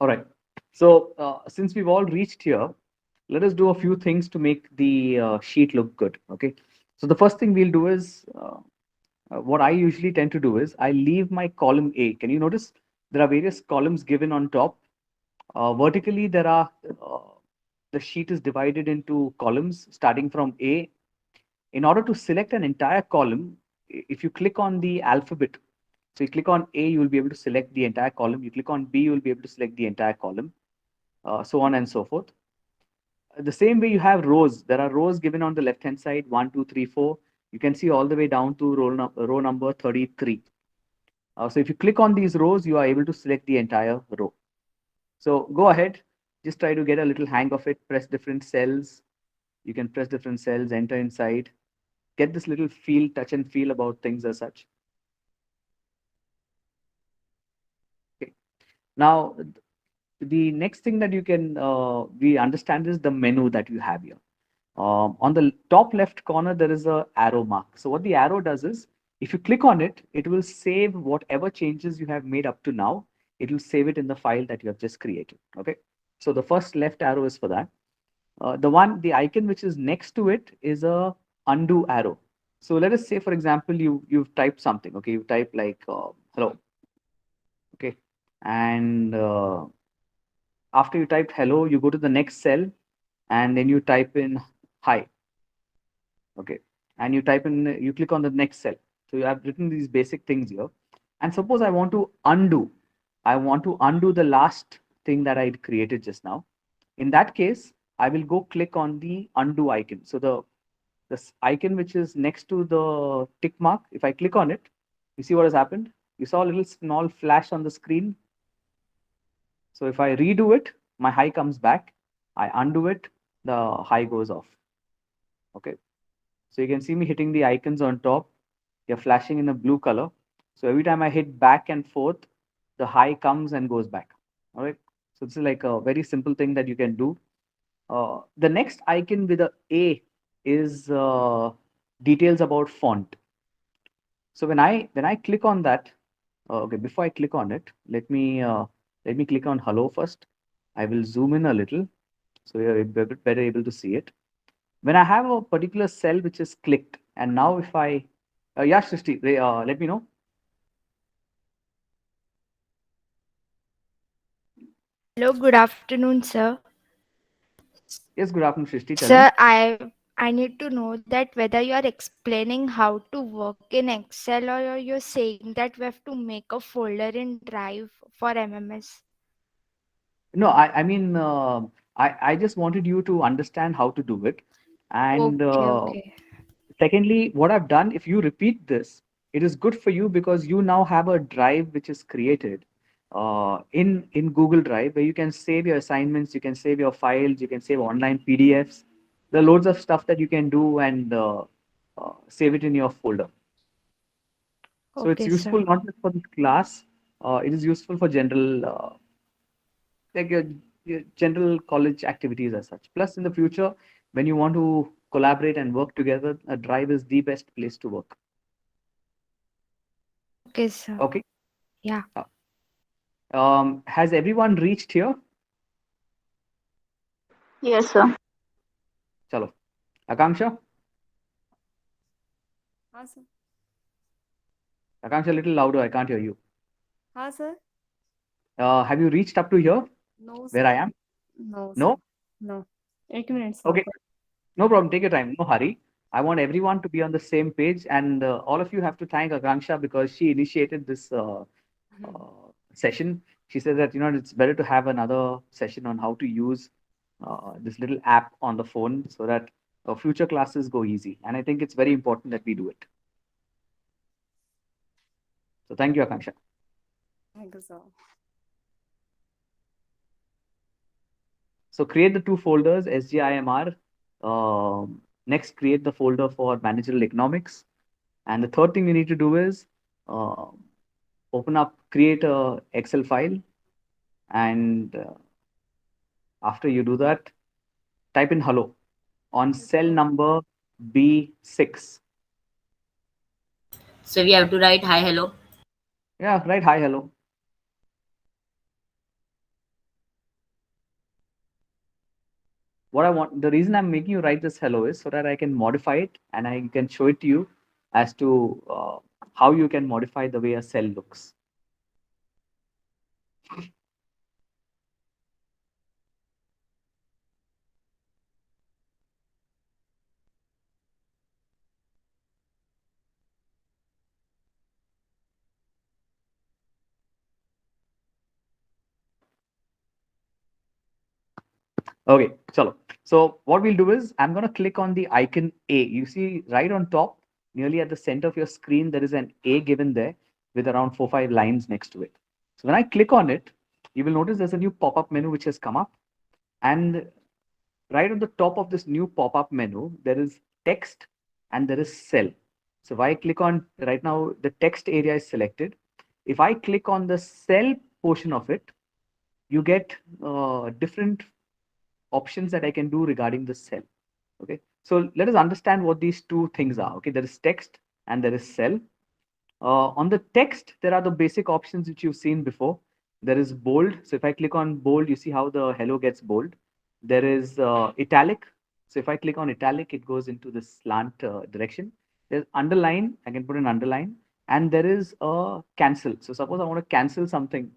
All right. So since we've all reached here, let us do a few things to make the sheet look good. Okay. So the first thing we'll do is what I usually tend to do is I leave my column A. Can you notice there are various columns given on top? Vertically, there are the sheet is divided into columns starting from A. In order to select an entire column, if you click on the alphabet, so you click on A, you will be able to select the entire column. You click on B, you will be able to select the entire column, so on and so forth. The same way you have rows. There are rows given on the left hand side, 1, 2, 3, 4. You can see all the way down to row number 33. So if you click on these rows, you are able to select the entire row. So go ahead, just try to get a little hang of it. Press different cells. You can press different cells, enter inside, get this little feel, touch and feel about things as such. Okay. Now, the next thing that you can we understand is the menu that you have here. On the top left corner, there is a arrow mark. So what the arrow does is, if you click on it, it will save whatever changes you have made up to now. It will save it in the file that you have just created. Okay. So the first left arrow is for that. The icon which is next to it is a undo arrow. So let us say, for example, you've typed something. Okay, you type like hello. Okay, and after you typed hello, you go to the next cell, and then you type in hi. Okay, and you click on the next cell. So you have written these basic things here. And suppose I want to undo. I want to undo the last thing that I created just now. In that case, I will go click on the undo icon. So the icon which is next to the tick mark, if I click on it, you see what has happened? You saw a little small flash on the screen. So if I redo it, my high comes back. I undo it, the high goes off. Okay. So you can see me hitting the icons on top. They're flashing in a blue color. So every time I hit back and forth, the high comes and goes back. All right. So this is like a very simple thing that you can do. The next icon with a is details about font. So when I click on that, okay, before I click on it, let me click on hello first. I will zoom in a little so you're better able to see it. When I have a particular cell which is clicked, and now if I, yeah, Srishti, let me know. Hello, good afternoon, sir. Yes, good afternoon, Srishti. Tell me. Sir, I need to know that whether you are explaining how to work in Excel or you're saying that we have to make a folder in Drive for MMS. No, I mean, I just wanted you to understand how to do it. And Okay, okay. secondly, what I've done, if you repeat this, it is good for you because you now have a drive which is created in Google Drive where you can save your assignments, you can save your files, you can save online PDFs. There are loads of stuff that you can do and save it in your folder. So it's Okay, sir. useful not just for this class, it is useful for general like your general college activities as such. Plus, in the future, when you want to collaborate and work together, a drive is the best place to work. Okay, sir. Okay. Yeah. Uh, has everyone reached here? Yes, sir. Chalo. Akanksha? हाँ sir. Akanksha, a little louder. I can't hear you. हाँ sir. Have you reached up to here No where I sir. am? No sir. No? No. एक minute sir. Okay. No problem. Take your time. No hurry. I want everyone to be on the same page, and all of you have to thank Akanksha because she initiated this session. She said that it's better to have another session on how to use this little app on the phone so that future classes go easy. And I think it's very important that we do it. So thank you, Akanksha. Thank you sir. So create the two folders, SGIMR. Next, create the folder for managerial economics. And the third thing we need to do is uh, create a Excel file. And after you do that, type in hello on cell number B6. So we have to write hi, hello. Yeah, right. Hi, hello. what I want, the reason I'm making you write this hello is so that I can modify it and I can show it to you as to how you can modify the way a cell looks. Okay, chalo. So what we'll do is I'm going to click on the icon A. You see right on top, nearly at the center of your screen, there is an A given there with around 4 5 lines next to it. So when I click on it, you will notice there's a new pop-up menu which has come up. And right on the top of this new pop-up menu, there is text and there is cell. So if I click on right now, the text area is selected. If I click on the cell portion of it, you get different options that I can do regarding the cell. Okay, so let us understand what these two things are. Okay, there is text and there is cell. On the text, there are the basic options which you've seen before. There is bold. So if I click on bold, you see how the hello gets bold. There is italic. So if I click on italic, it goes into the slant direction. There's underline. I can put an underline. And there is a cancel. So suppose I want to cancel something,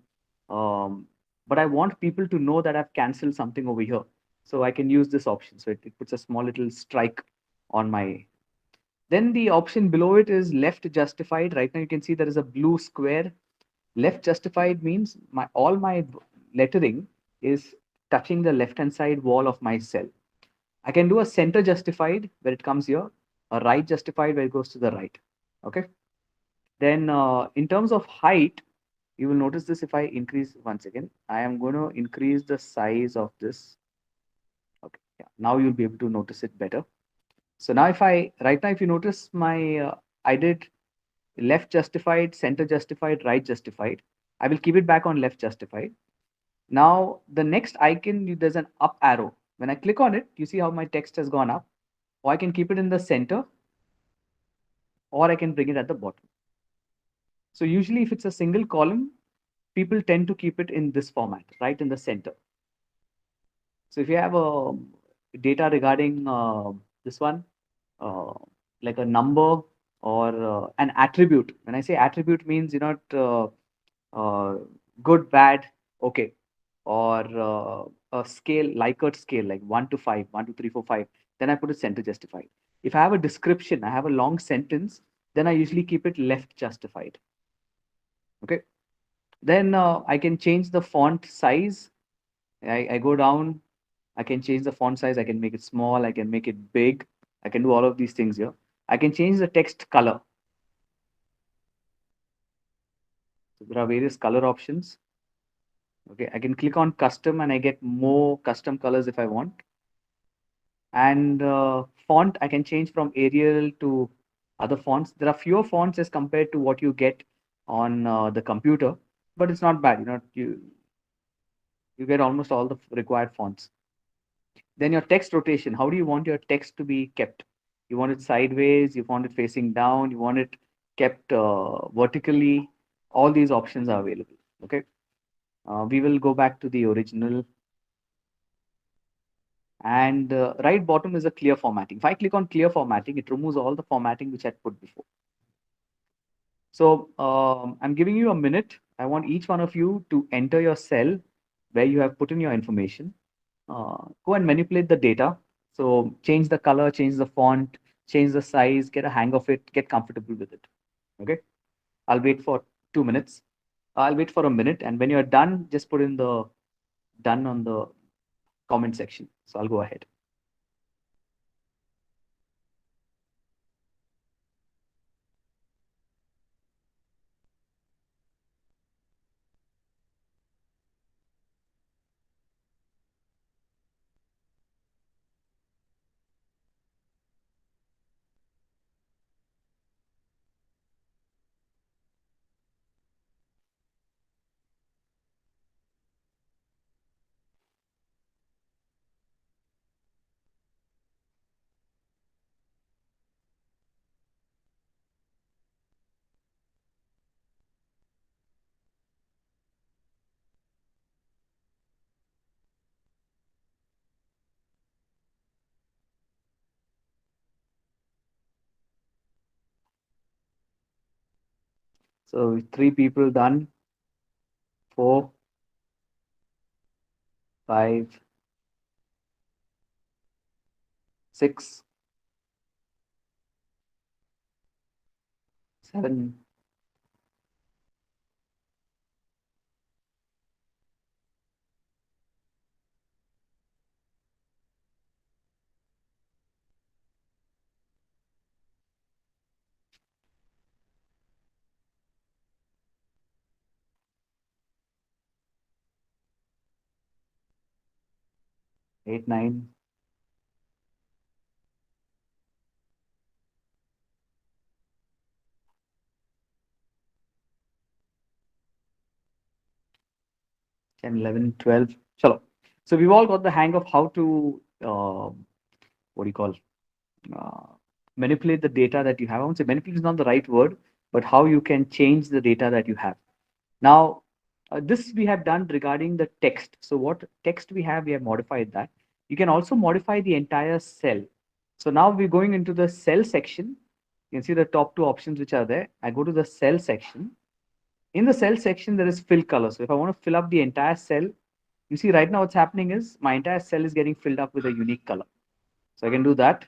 um, but I want people to know that I've canceled something over here. So I can use this option. So it puts a small little strike on my. Then the option below it is left justified. Right now you can see there is a blue square. Left justified means my all my lettering is touching the left hand side wall of my cell. I can do a center justified where it comes here, a right justified where it goes to the right. Okay. Then in terms of height, you will notice this if I increase once again. I am going to increase the size of this. Okay. Yeah. Now you'll be able to notice it better. So now if I right now if you notice my I did left justified, center justified, right justified. I will keep it back on left justified. Now the next icon, there's an up arrow. When I click on it, you see how my text has gone up. Or I can keep it in the center, or I can bring it at the bottom. So usually if it's a single column, people tend to keep it in this format, right in the center. So if you have data regarding this one, uh, like a number or an attribute. When I say attribute means you're not good, bad, okay, or a scale, Likert scale, like 1 to 5, 1, 2, 3, 4, 5, then I put a center justified. If I have a description, I have a long sentence, then I usually keep it left justified. Okay. Then I can change the font size. I go down, I can change the font size, I can make it small, I can make it big, I can do all of these things here. I can change the text color. So there are various color options. Okay, I can click on custom and I get more custom colors if I want. And font, I can change from Arial to other fonts. There are fewer fonts as compared to what you get on the computer, but it's not bad. You get almost all the required fonts. Then your text rotation. How do you want your text to be kept? You want it sideways, you want it facing down, you want it kept vertically. All these options are available. Okay. We will go back to the original. And right bottom is a clear formatting. If I click on clear formatting, it removes all the formatting which I put before. So I'm giving you a minute. I want each one of you to enter your cell where you have put in your information. Go and manipulate the data. So change the color, change the font, change the size, get a hang of it, get comfortable with it. Okay. I'll wait for 2 minutes. I'll wait for a minute. And when you're done, just put in the done on the comment section. So I'll go ahead. So three people done, four, five, six, seven, 8, 9, 10, 11, 12. Chalo. So we've all got the hang of how to, what do you call, uh, manipulate the data that you have. I won't say manipulate is not the right word, but how you can change the data that you have. Now, this we have done regarding the text. So what text we have modified that. You can also modify the entire cell. So now we're going into the cell section. You can see the top two options which are there. I go to the cell section. In the cell section, there is fill color. So if I want to fill up the entire cell, you see right now what's happening is my entire cell is getting filled up with a unique color. So I can do that.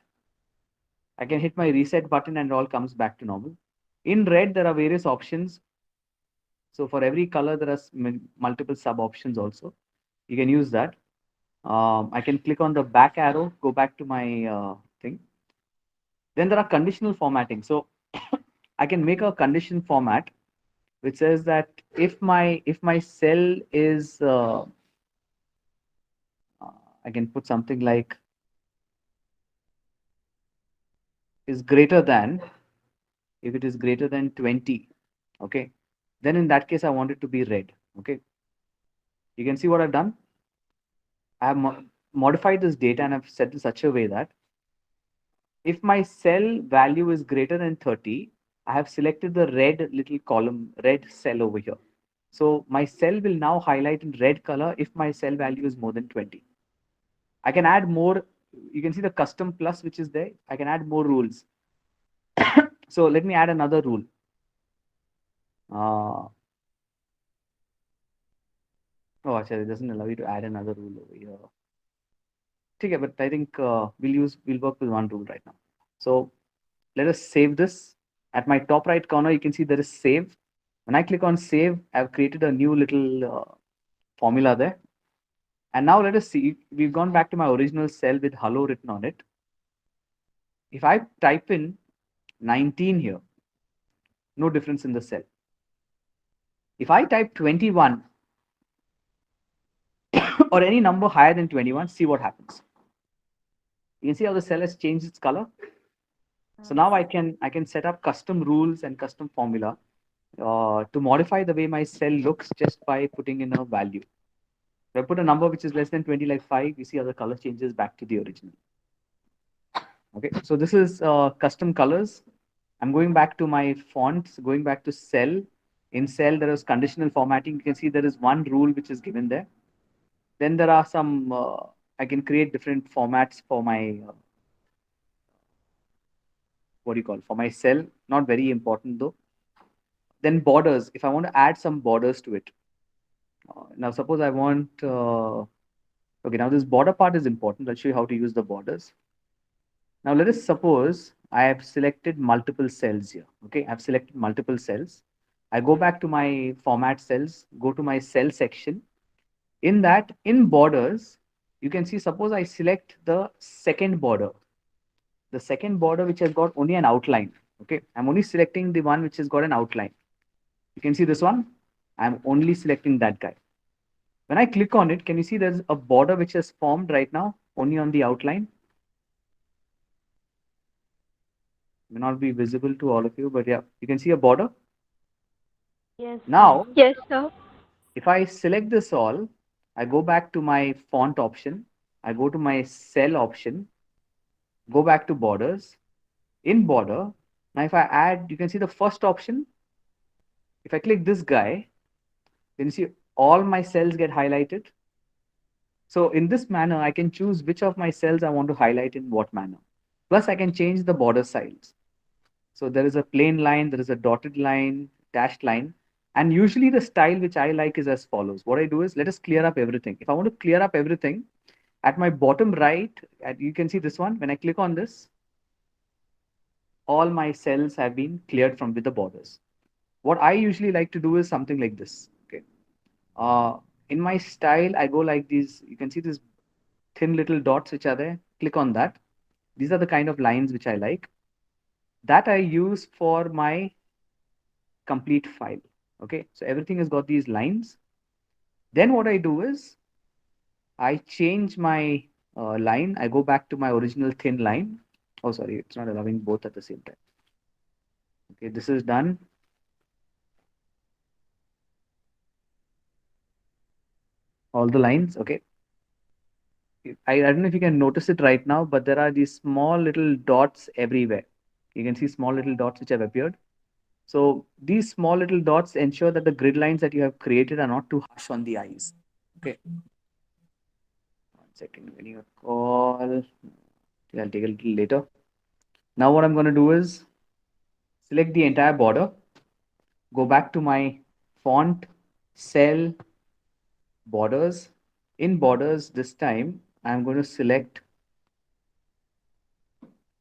I can hit my reset button and it all comes back to normal. In red, there are various options. So for every color, there are multiple sub options also. You can use that. I can click on the back arrow, go back to my thing. Then there are conditional formatting. So I can make a condition format which says that if my cell is I can put something like is greater than, if it is greater than 20, okay, then in that case I want it to be red. Okay, you can see what I've done. I have modified this data and I've set in such a way that if my cell value is greater than 30, I have selected the red little column, red cell over here. So my cell will now highlight in red color if my cell value is more than 20. I can add more. You can see the custom plus which is there. I can add more rules. So let me add another rule. Oh, actually, it doesn't allow you to add another rule over here. Okay, but I think we'll work with one rule right now. So let us save this. At my top right corner, you can see there is save. When I click on save, I've created a new little formula there. And now let us see. We've gone back to my original cell with hello written on it. If I type in 19 here, no difference in the cell. If I type 21 or any number higher than 21, see what happens. You can see how the cell has changed its color. So now I can set up custom rules and custom formula to modify the way my cell looks just by putting in a value. If I put a number which is less than 20, like 5, you see how the color changes back to the original. Okay, so this is custom colors. I'm going back to my fonts, going back to cell. In cell, there is conditional formatting. You can see there is one rule which is given there. Then there are some, I can create different formats for my, what do you call, for my cell. Not very important though. Then borders, if I want to add some borders to it. Now, suppose I want, okay, now this border part is important. I'll show you how to use the borders. Now, let us suppose I have selected multiple cells here. Okay, I've selected multiple cells. I go back to my format cells, go to my cell section. In that, in borders, you can see, suppose I select the second border which has got only an outline. Okay, I'm only selecting the one which has got an outline. You can see this one. I'm only selecting that guy. When I click on it, can you see there's a border which has formed right now only on the outline? May not be visible to all of you, but yeah, you can see a border. Yes, sir. Now, Yes, sir. if I select this all, I go back to my font option. I go to my cell option, go back to borders. In border, now if I add, you can see the first option. If I click this guy, then you see all my cells get highlighted. So in this manner, I can choose which of my cells I want to highlight in what manner. Plus, I can change the border size. So there is a plain line, there is a dotted line, dashed line. And usually the style which I like is as follows. What I do is, let us clear up everything. If I want to clear up everything, at my bottom right, you can see this one. When I click on this, all my cells have been cleared from with the borders. What I usually like to do is something like this. Okay. Uh, in my style, I go like these. You can see these thin little dots which are there. Click on that. These are the kind of lines which I like. That I use for my complete file. Okay. So everything has got these lines. Then what I do is I change my line. I go back to my original thin line. Oh, sorry, it's not allowing both at the same time. Okay, this is done. All the lines. Okay. I don't know if you can notice it right now, but there are these small little dots everywhere. You can see small little dots which have appeared. So these small little dots ensure that the grid lines that you have created are not too harsh on the eyes. Okay. 1 second. When you call, I'll take a little later. Now what I'm going to do is select the entire border, go back to my font, cell, borders. In borders, this time I'm going to select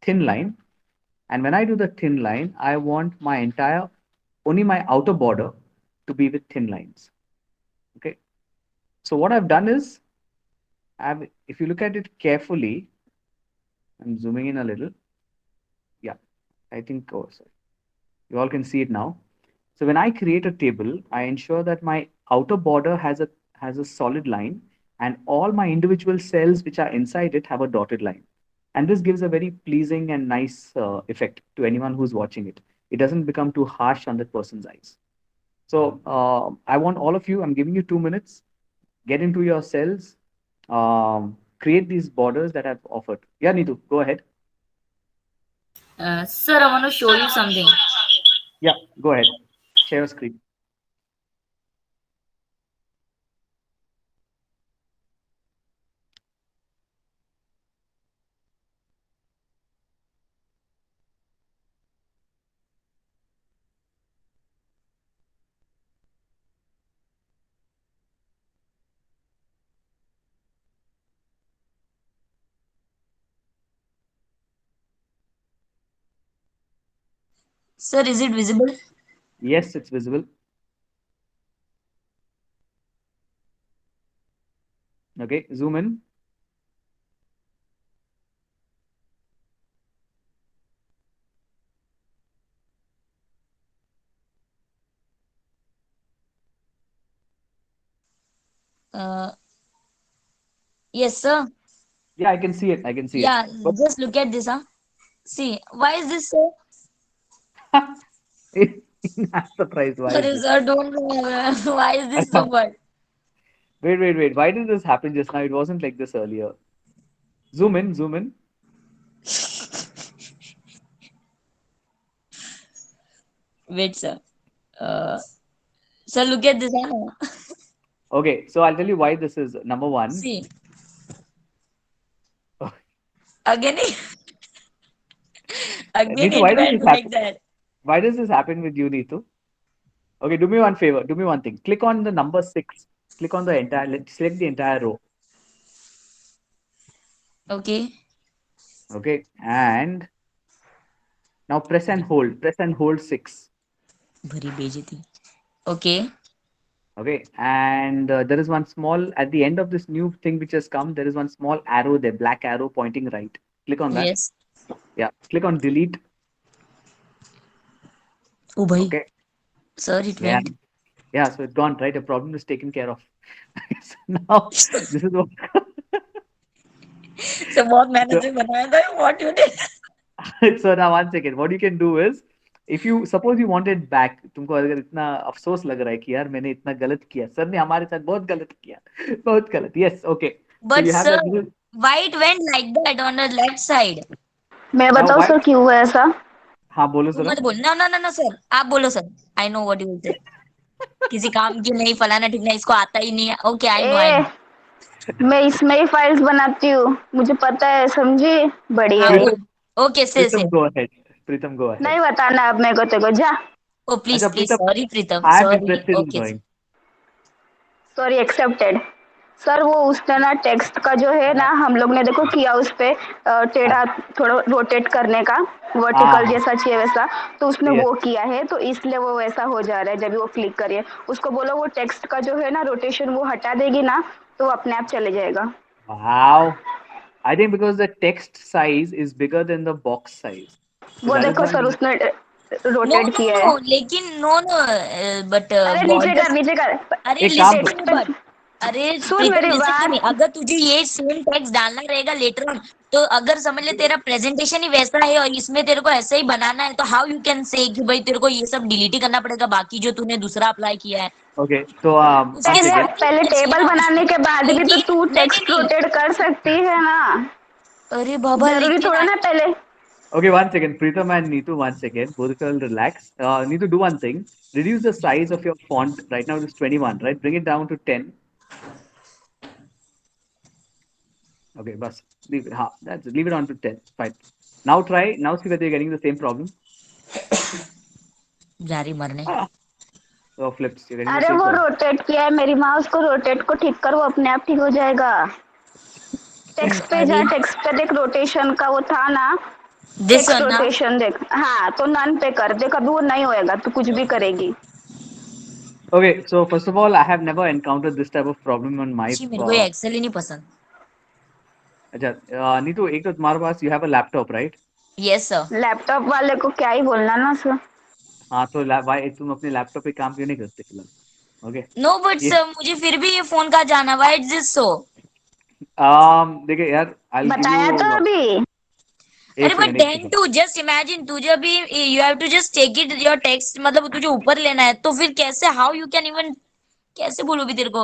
thin line. And when I do the thin line, I want my entire, only my outer border to be with thin lines. Okay. So what I've done is, if you look at it carefully, I'm zooming in a little. Yeah, I think, oh, sorry. You all can see it now. So when I create a table, I ensure that my outer border has a solid line, and all my individual cells which are inside it have a dotted line. And this gives a very pleasing and nice effect to anyone who's watching it. It doesn't become too harsh on that person's eyes. So I want all of you, I'm giving you 2 minutes, get into your cells, create these borders that I've offered. Yeah, Neetu, go ahead. Sir, I want to show you something. Yeah, go ahead. Share your screen. Sir, is it visible? Yes, it's visible. Okay, zoom in. Uh, yes, sir. Yeah, I can see it. I can see it. Yeah, But just look at this, huh? See, why is this so? that's the price. Why is Sorry, this? sir, don't know. Why is this so bad? Wait. Why did this happen just now? It wasn't like this earlier. Zoom in, zoom in. Wait, sir. Uh, sir, look at this, huh? Okay, so I'll tell you why this is. Number one, See, again, again, Neetu, it why does went this like happen? that. Why does this happen with you, Neetu? Okay, do me one favor. Do me one thing. Click on the number 6. Click on the entire, select the entire row. Okay. Okay, and now press and hold. Press and hold 6. Bhari bejati. Okay. Okay, and there is one small, at the end of this new thing which has come, there is one small arrow there, black arrow pointing right. Click on that. Yes. Yeah, click on delete. Oh, bhai. Okay, Sir, it yeah, went. yeah, so it's gone, right? A problem is taken care of. So now, this is what. So, बहुत So, मेहनत से बनाया था. What you did? so now 1 second, what you can do is, if you suppose you want it back, तुमको अगर इतना अफसोस लग रहा है कि यार मैंने इतना गलत किया, सर ने हमारे साथ बहुत गलत किया, बहुत गलत. Yes, okay. So But you have sir, that little. why it went like that on the left side? मैं Now बताऊँ why? सर क्यों हुआ ऐसा? हाँ बोलो तू जरा. मत बोल. No, no, no, no, sir. आप बोलो, sir. I know what you will say. किसी काम की नहीं, फलाना ठिकना, इसको आता ही नहीं है. Okay, I know, I A, know. मैं इसमें ही फाइल्स बनाती हूँ, मुझे पता है, समझी? हाँ बढ़िया बोल. ही. Okay, say. Pritam, go ahead. Pritam, go ahead. नहीं बताना अब मेरे को, तेरे को जा. Oh, please, Acha, please. Preetham, Sorry, Pritam. I am Sorry. interested in Okay, sir. knowing. Sorry accepted. Sir वो उसने ना टेक्स्ट का जो है ना हम लोग ने देखो किया उस पे टेढ़ा थोड़ा रोटेट करने का, वर्टिकल हाँ, जैसा चाहिए वैसा, तो उसने yes. वो किया है तो इसलिए वो वैसा हो जा रहा है। जब भी वो क्लिक करिए उसको बोलो वो टेक्स्ट का जो है ना रोटेशन वो हटा देगी ना तो वो अपने आप चले जाएगा। Wow. I think because the text size is bigger than the box size. So वो that is देखो why. सर उसने No, रोटेट no, किया no. है। लेकिन no, no. But अरे borders. नीचे कर अरे एक काम listen करो. to me, but अरे सुन प्रीतम मेरी लिसन टू मी, बात। अगर तुझे ये सेम टेक्स्ट डालना रहेगा लेटर ऑन, तो अगर समझ ले तेरा प्रेजेंटेशन ही वैसा है और इसमें तेरे को ऐसे ही बनाना है, तो हाउ यू कैन से कि भाई तेरे को ये सब डिलीट ही करना पड़ेगा बाकी जो तूने दूसरा अप्लाई किया है Okay. So उसके once अरे again. साथ ही पहले होना चाहिए टेबल ना बनाने उसमें। के बाद भी तो लेकिन तू नहीं नहीं टेक्स्ट नहीं, रोटेट कर सकती है ना। अरे बाबा जरूरी लेकिन थोड़ा ना पहले। Okay, one second. Preetham and Neetu, once again. Both of you will relax. Neetu, do one thing. Reduce the size of your font. Right now it is 21, right? Bring it down to 10. Okay, bus. Leave it. Ha, that's it. Leave it on to 10. Fine. Now try. Now see whether you're getting the same problem. जा रही मरने। Ah, so flips. You're getting the अरे same वो problem. Rotate किया है मेरी माँ, उसको रोटेट को ठीक कर, वो अपने आप ठीक हो जाएगा। टेक्स्ट पे अरे जा, टेक्स्ट पे देख रोटेशन का वो था ना, दिस टेक्स्ट वन ना। रोटेशन देख। हाँ तो नन पे कर देख, अभी वो नहीं होएगा तो कुछ भी करेगी। Okay, so first of all, I have never encountered this type of problem on my. जी मेरे को ये एक्सेल ही नहीं पसंद। अच्छा, नीतू, एक तो तुम्हारे पास you have a laptop, right? Yes sir. Laptop वाले को क्या ही बोलना ना सर। हाँ तो भाई तुम अपने लैपटॉप पे काम क्यों नहीं करते फिलहाल? ओके. नो बट ये सर मुझे फिर भी ये फोन का जाना, व्हाई इज दिस सो? देखिए यार, I'll give बताया तो you अभी। अरे एक बट सेकंड, एक then second. To just imagine तुझे भी you have to just take it your text, मतलब तुझे ऊपर लेना है तो फिर कैसे, हाउ यू कैन इवन, कैसे बोलोगी तेरे को?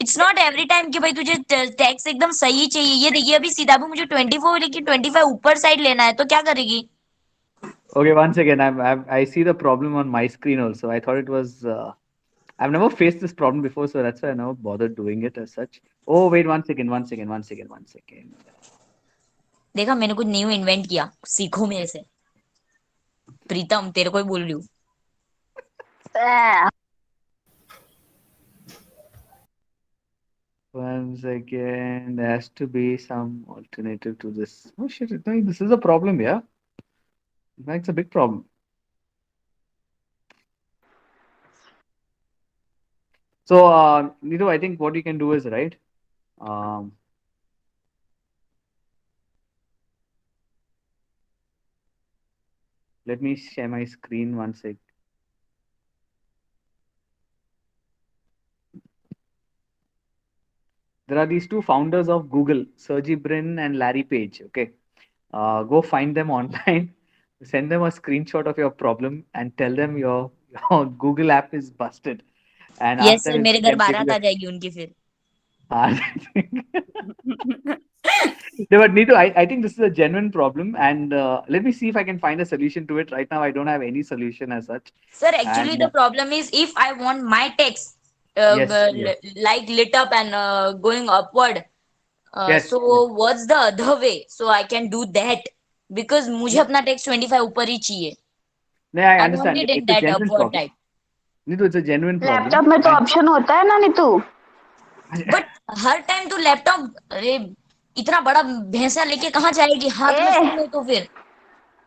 इट्स नॉट एवरी टाइम कि भाई तुझे टेक्स्ट एकदम सही चाहिए। ये देखिए अभी सीधा भी मुझे 24 लेकिन 25 ऊपर साइड लेना है तो क्या करेगी? Okay, once again, I see the problem on my screen also. I thought it was. I've never faced this problem before, so that's why I never bothered doing it as such. Oh wait, one second, one second, one second, one second. देखा, मैंने कुछ new invent किया, सीखो मेरे से। प्रीतम तेरे को ही बोल रही हूँ। One second. There has to be some alternative to this. Oh shit! No, this is a problem, yeah. That's a big problem. So, Neetu, I think what you can do is right. Um, Let me share my screen one sec. There are these two founders of Google, Sergey Brin and Larry Page. Okay, go find them online, send them a screenshot of your problem, and tell them your Google app is busted, and ask yes them sir, if मेरे they घर can give बारात you आ जाएगी उनकी फिर। a. No, but Neetu, I think this is a genuine problem, and let me see if I can find a solution to it. Right now, I don't have any solution as such. Sir, actually And the problem is if I want my text yes, yes, like lit up and going upward, yes, so yes. what's the other way so I can do that? Because मुझे No, अपना text 25 ऊपर ही चाहिए. no, I I want understand. it in It's a that genuine upward problem. type. Neetu, it's a genuine problem, laptop में तो and option होता है ना Neetu. But her time तो लैपटॉप, अरे इतना बड़ा भैंसा लेके कहाँ जाएगी हाथ में ए फोन है तो फिर?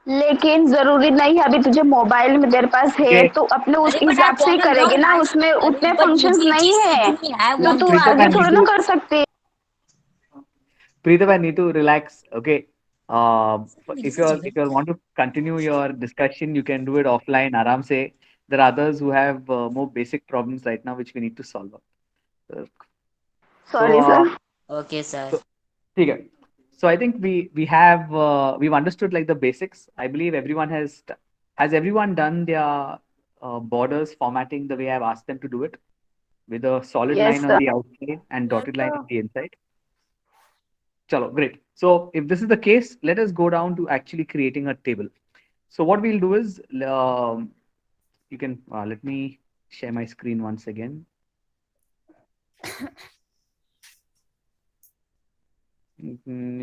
लेकिन जरूरी नहीं है, अभी तुझे मोबाइल में तेरे पास है okay, तो अपने उस अरे बट आई हिसाब से ही वांट टू करेगी लर्न ना, आई, उसमें अरे उतने बट फंक्शंस मुझे ये नहीं चीज है सीखनी है, आई तो वांट तू टू Preetham लर्न आगे and थोड़ी दिस। ना Neetu, कर सकती। Preetham and Neetu, relax. Okay. If निकल you're जाएगा। if you want to continue your discussion, you can do it offline. Aram se. There are others who have more basic problems right now which we need to solve. Uh, So, sorry sir. Okay sir. so ठीक है. So I think we have we've understood like the basics. I believe everyone has everyone done their borders formatting the way I've asked them to do it with a solid line yes on sir. the outside and Yes, dotted line sir. on the inside. Chalo, great. So if this is the case, let us go down to actually creating a table. So what we'll do is you can let me share my screen once again.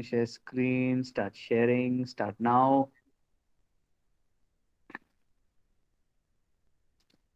Share screen, start sharing, start now.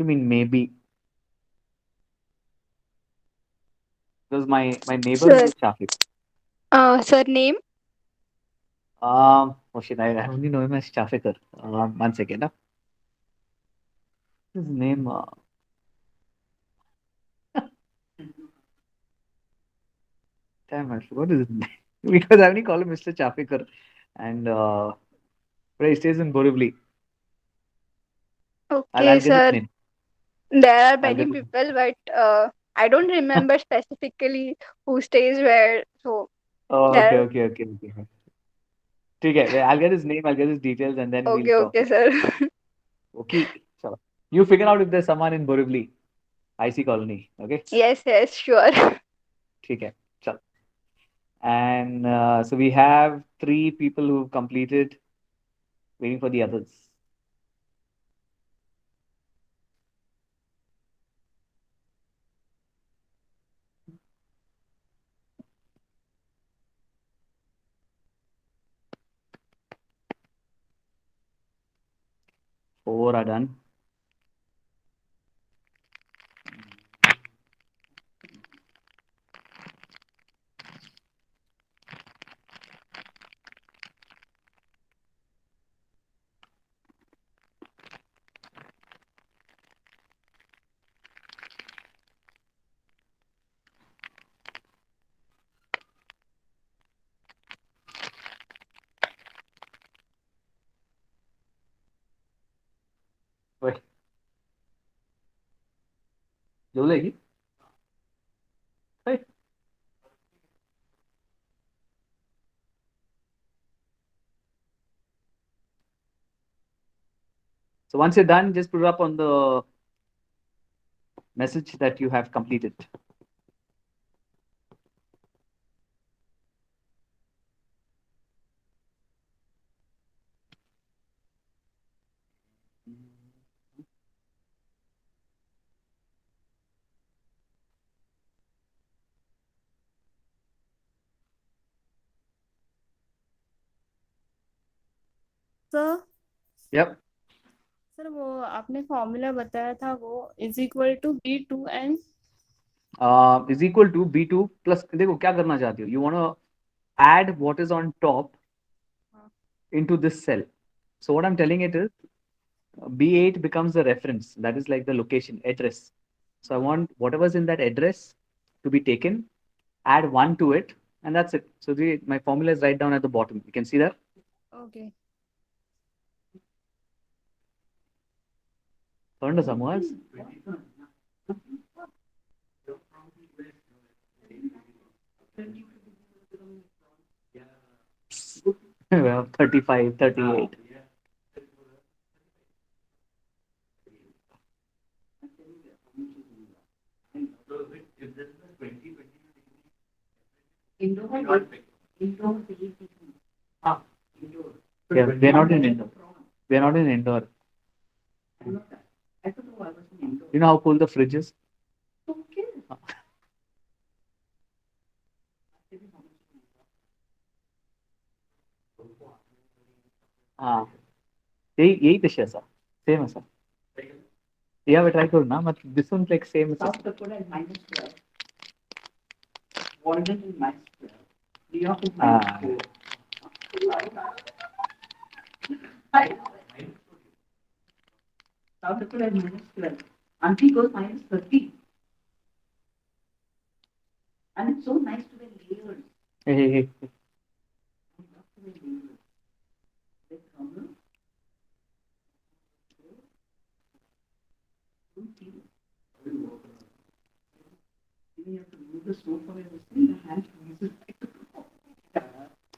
What do you mean maybe? Because my neighbor Sir, is Shafiq. surname? Oh shit, I only know him as Shafikar. 1 second. His name. Damn, I forgot his name because I only call him Mr. Chafikar, and but he stays in Borivali. I'll Okay, get his sir. name. There are I'll many get his people, but I don't remember specifically who stays where. So Oh, okay, there. okay, okay, okay. Okay, I'll get his name, I'll get his details, and then we'll Okay, talk. okay, sir. Okay, so you figure out if there's someone in Borivali, IC colony. Okay, Yes, yes, sure. okay, so and so we have three people who completed, waiting for the others. Four are done. Wait, जेवले की? Right. So once you're done, just put it up on the message that you have completed. Sir Yep. Sir वो आपने formula बताया था वो is equal to B2 and Is equal to B2 plus. देखो क्या करना चाहती हो? You want to add what is on top into this cell. So what I'm telling it is B8 becomes the reference. That is like the location address. So I want whatever's in that address to be taken, add one to it, and that's it. So my formula is right down at the bottom. You can see that. Okay Learned Samuels. Well, 35, 38. Yeah, we're not in indoor. We're not in indoor. You know how cool the fridge is? हाँ यही तशी आसा same आसा या हांवें try करूं ना मात दिसून लायक same hey, hey, hey.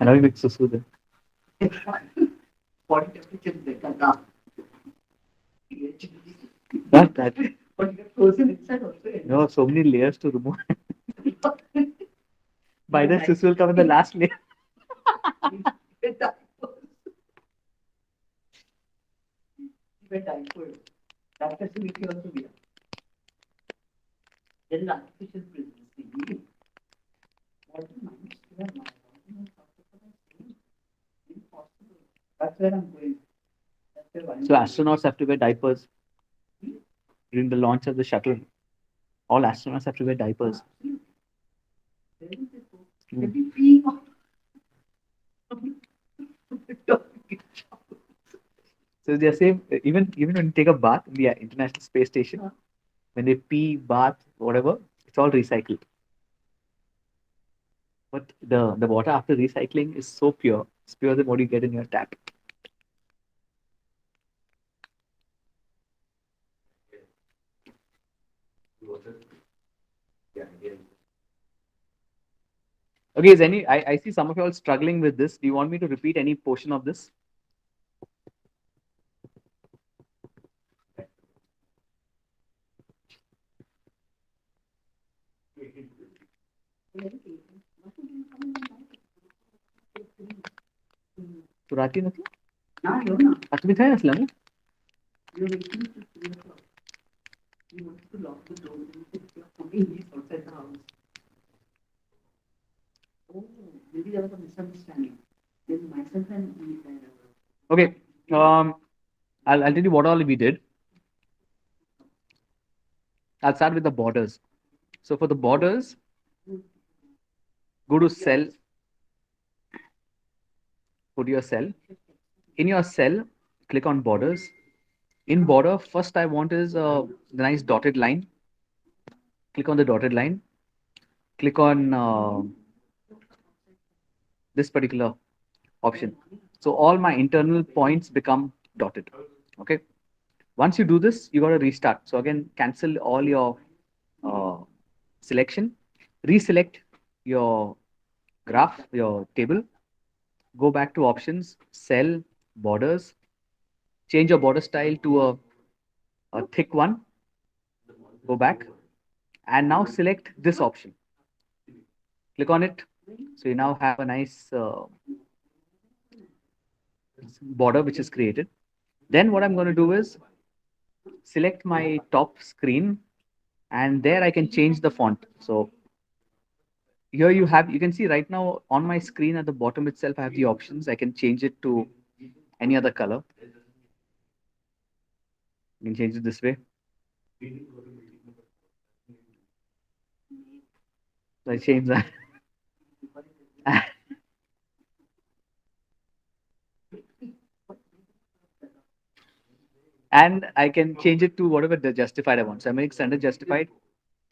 I know you make susu then. Not that. No, so many layers to remove. By the susu will come in the last layer. So astronauts have to wear diapers. during the launch of the shuttle. All astronauts have to wear diapers. Mm. So they are same even when you take a bath in the International Space Station, when they pee, bath, whatever, it's all recycled. But the water after recycling is so pure. It's pure than what you get in your tap. Okay, is any I see some of you all struggling with this. Do you want me to repeat any portion of this? तू राहती नसलं? आता तुम्ही काय असला ना? Okay. I'll tell you what all we did. I'll start with the borders. So for the borders, go to cell, go to your cell. In your cell, click on borders. In border, first I want is the nice dotted line. Click on the dotted line. Click on this particular option. So all my internal points become dotted. Okay. Once you do this, you got to restart. So again, cancel all your uh, selection, reselect your graph, your table, go back to options, cell, borders, change your border style to a thick one, go back, and now select this option. Click on it. So you now have a nice border which is created. Then what I'm going to do is select my top screen, and there I can change the font. So here you can see right now on my screen at the bottom itself, I have the options. I can change it to any other color. You can change it this way. So I change that. And I can change it to whatever the justified I want. So I make standard justified,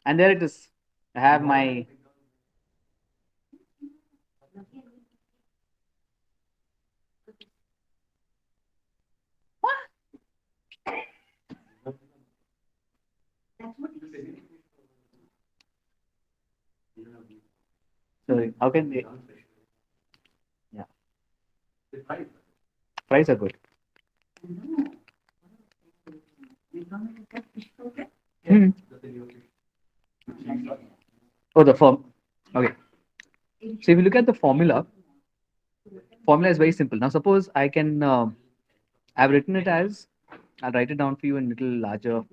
and there it is. I have my sorry. How can they? Yeah, price are good. Hmm. Oh, the form. Okay. So if you look at the formula is very simple. Now suppose I can. I've written it as. I'll write it down for you in little larger.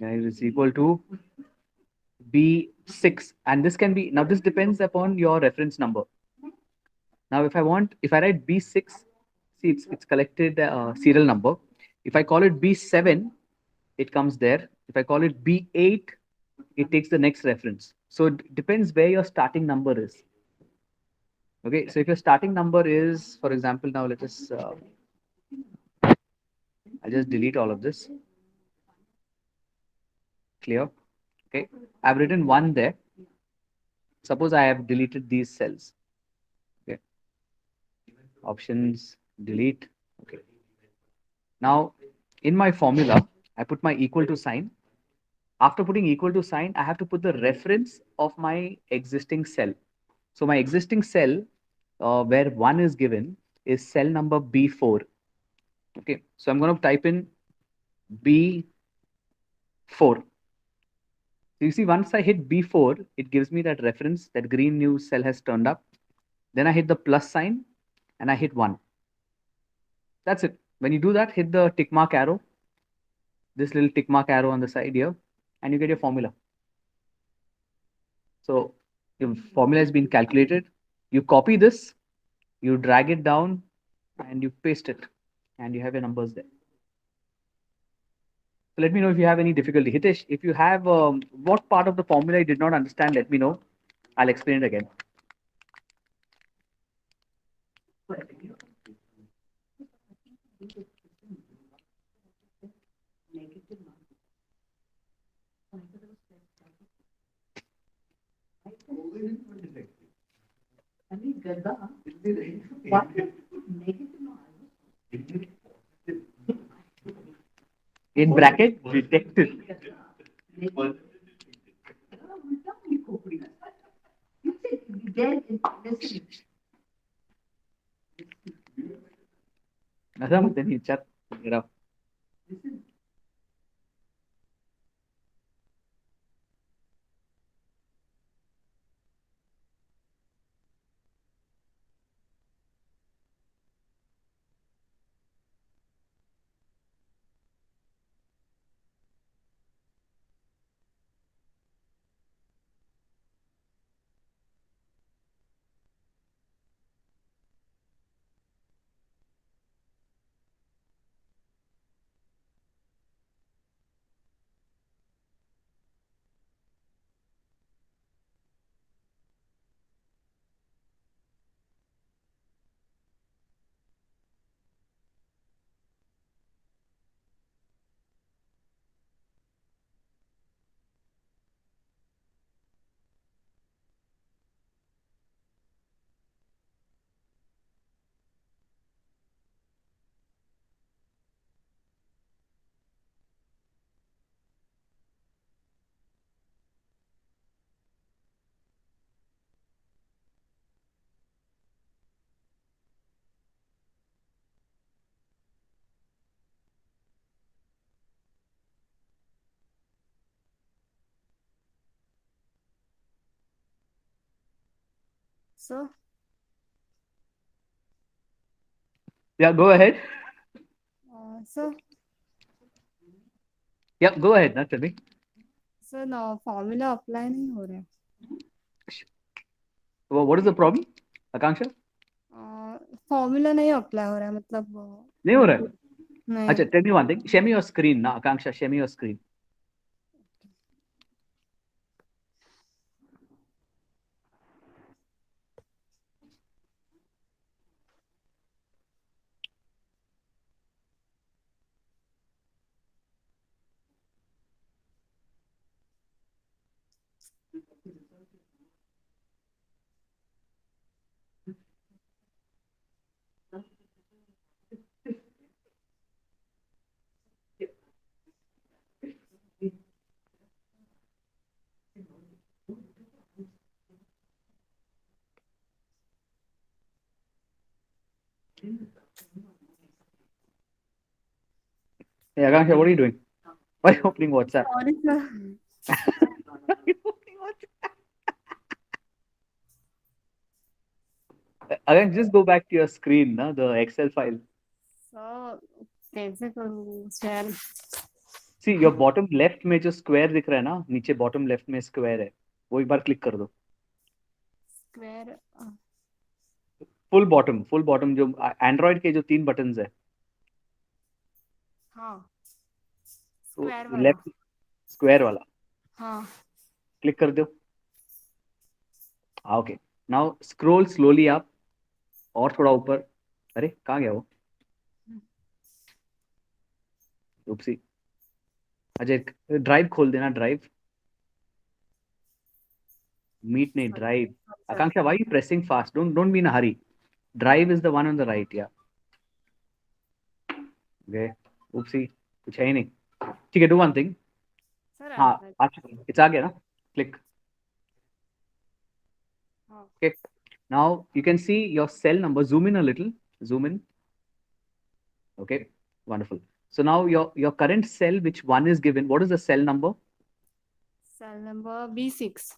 It is equal to B6, and this can be now. This depends upon your reference number. Now, if I write B6, see it's collected serial number. If I call it B7, it comes there. If I call it B8, it takes the next reference. So it depends where your starting number is. Okay, so if your starting number is, for example, now let us, I'll just delete all of this. Clear? Okay, I've written 1 there. Suppose I have deleted these cells. Okay, options, delete. Okay. Now, in my formula, I put my equal to sign. After putting equal to sign, I have to put the reference of my existing cell. So my existing cell, where 1 is given, is cell number B4. Okay, so I'm going to type in B4. So you see, once I hit B4, it gives me that reference, that green new cell has turned up. Then I hit the plus sign and I hit 1. That's it. When you do that, hit the tick mark arrow, this little tick mark arrow on the side here, and you get your formula. So your formula has been calculated. You copy this, you drag it down, and you paste it, and you have your numbers there. So let me know if you have any difficulty. Hitesh, if you have what part of the formula you did not understand, let me know. I'll explain it again. In bracket, detected. असं म्हणते मी विचार. So, Yeah, go ahead. so, Yeah, go ahead, ना चलिए. Sir ना formula apply नहीं हो रहा है. What is the problem, Akanksha? Formula नहीं अप्लाई हो रहा है मतलब नहीं हो रहा है. नहीं. अच्छा, tell me one thing. Share me your screen, ना Akanksha. Share me your screen. Hey, Akanksha, what are you doing? Why are you opening WhatsApp? Sorry sir. Again, just go back to your screen, na, the Excel file. Sir कैसे करूँ share. See, your bottom left में जो square दिख रहा है ना, नीचे bottom left में square है, वो एक बार click कर दो. स्क्वायर. Full bottom जो Android के जो 3 buttons है, हाँ तो स्क्वायर वाला. left square वाला हाँ. click कर दो. हाँ, okay. Now scroll slowly up और थोड़ा ऊपर. अरे कहाँ गया वो? Oopsie. अजय ड्राइव खोल देना. ड्राइव मीट नहीं, drive. Akanksha, why are you pressing fast? Don't be in a hurry. Drive is the one on the right, yeah. Okay. Oopsie. कुछ है ही नहीं. ठीक है, do one thing. सर हाँ, आ चुका है. It's आ गया ना? Click. Okay. Now you can see your cell number. Zoom in a little. Zoom in. Okay. Wonderful. So now your current cell, which one is given? What is the cell number? cell number B6.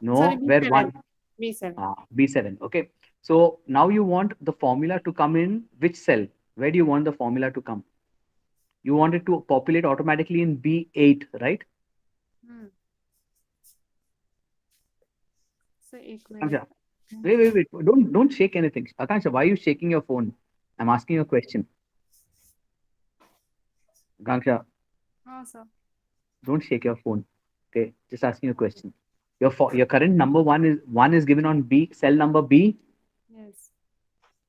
No, Sorry, where B7. one? B7. B7. Okay. So now you want the formula to come in which cell? Where do you want the formula to come? You want it to populate automatically in B8, right? So एक Akanksha, minute. wait. Don't shake anything. Akanksha, why are you shaking your phone? I'm asking you a question. Akanksha. हाँ sir. Don't shake your phone. Okay, just asking you a question. Your current number one is given on B cell number Yes.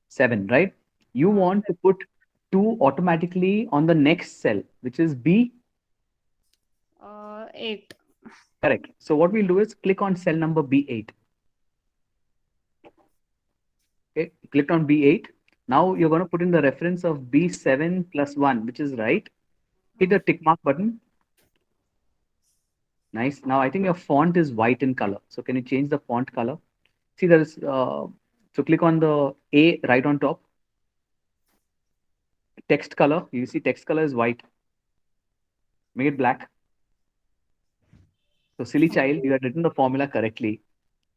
B7, right? You हाँ. want to put 2 automatically on the next cell, which is B. 8. Correct. So what we'll do is click on cell number B8. Okay, clicked on B8. Now you're going to put in the reference of B7 plus 1, which is right. Hit the tick mark button. Nice. Now I think your font is white in color. So can you change the font color? See there is, so click on the A right on top. Text color. You see text color is white. Make it black. So silly child, you had written the formula correctly,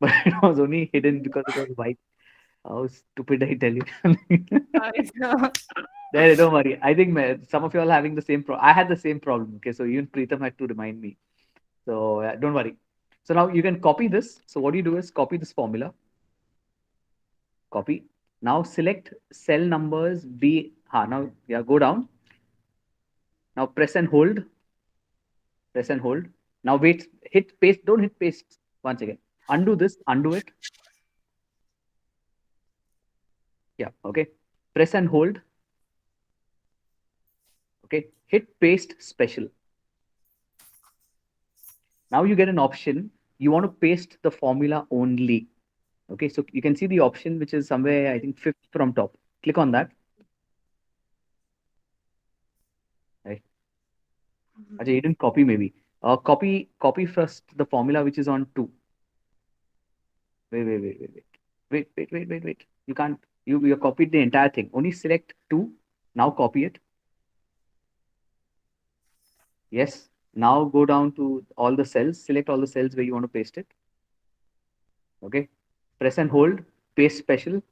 but it was only hidden because it was white. How stupid I tell you. Sorry, sir. There, don't worry. I think some of you all having the same problem. I had the same problem. Okay, so even Preetham had to remind me. So don't worry. So now you can copy this. So what you do is copy this formula. Copy. Now select cell numbers B. Now yeah, go down. Now press and hold. Press and hold. Now wait. Hit paste. Don't hit paste once again. Undo this. Undo it. Yeah. Okay. Press and hold. Okay. Hit paste special. Now you get an option. You want to paste the formula only. Okay, so you can see the option which is somewhere, I think, fifth from top. Click on that. Right. Ajay, you didn't copy maybe. Copy first the formula which is on 2. Wait. You can't. You copied the entire thing. Only select 2. Now copy it. Yes. Now go down to all the cells. Select all the cells where you want to paste it. Okay. Press and hold. Paste special.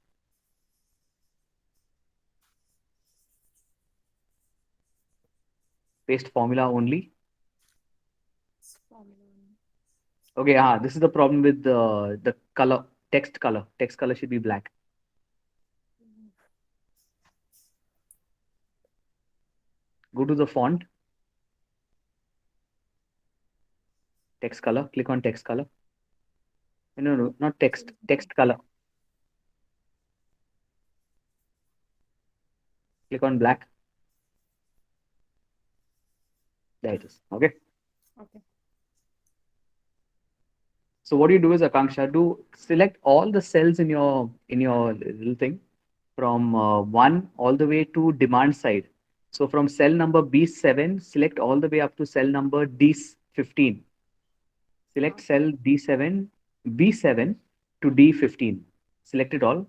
Paste formula only. Okay, this is the problem with the color, text color. Text color should be black. Go to the font, text color, click on text color. No, not text, text color. Click on black. There it is. Okay. Okay. So what do you do is, Akanksha, do select all the cells in your little thing from 1 all the way to demand side. So from cell number B7, select all the way up to cell number D15. Select cell D7, B7 to D15. Select it all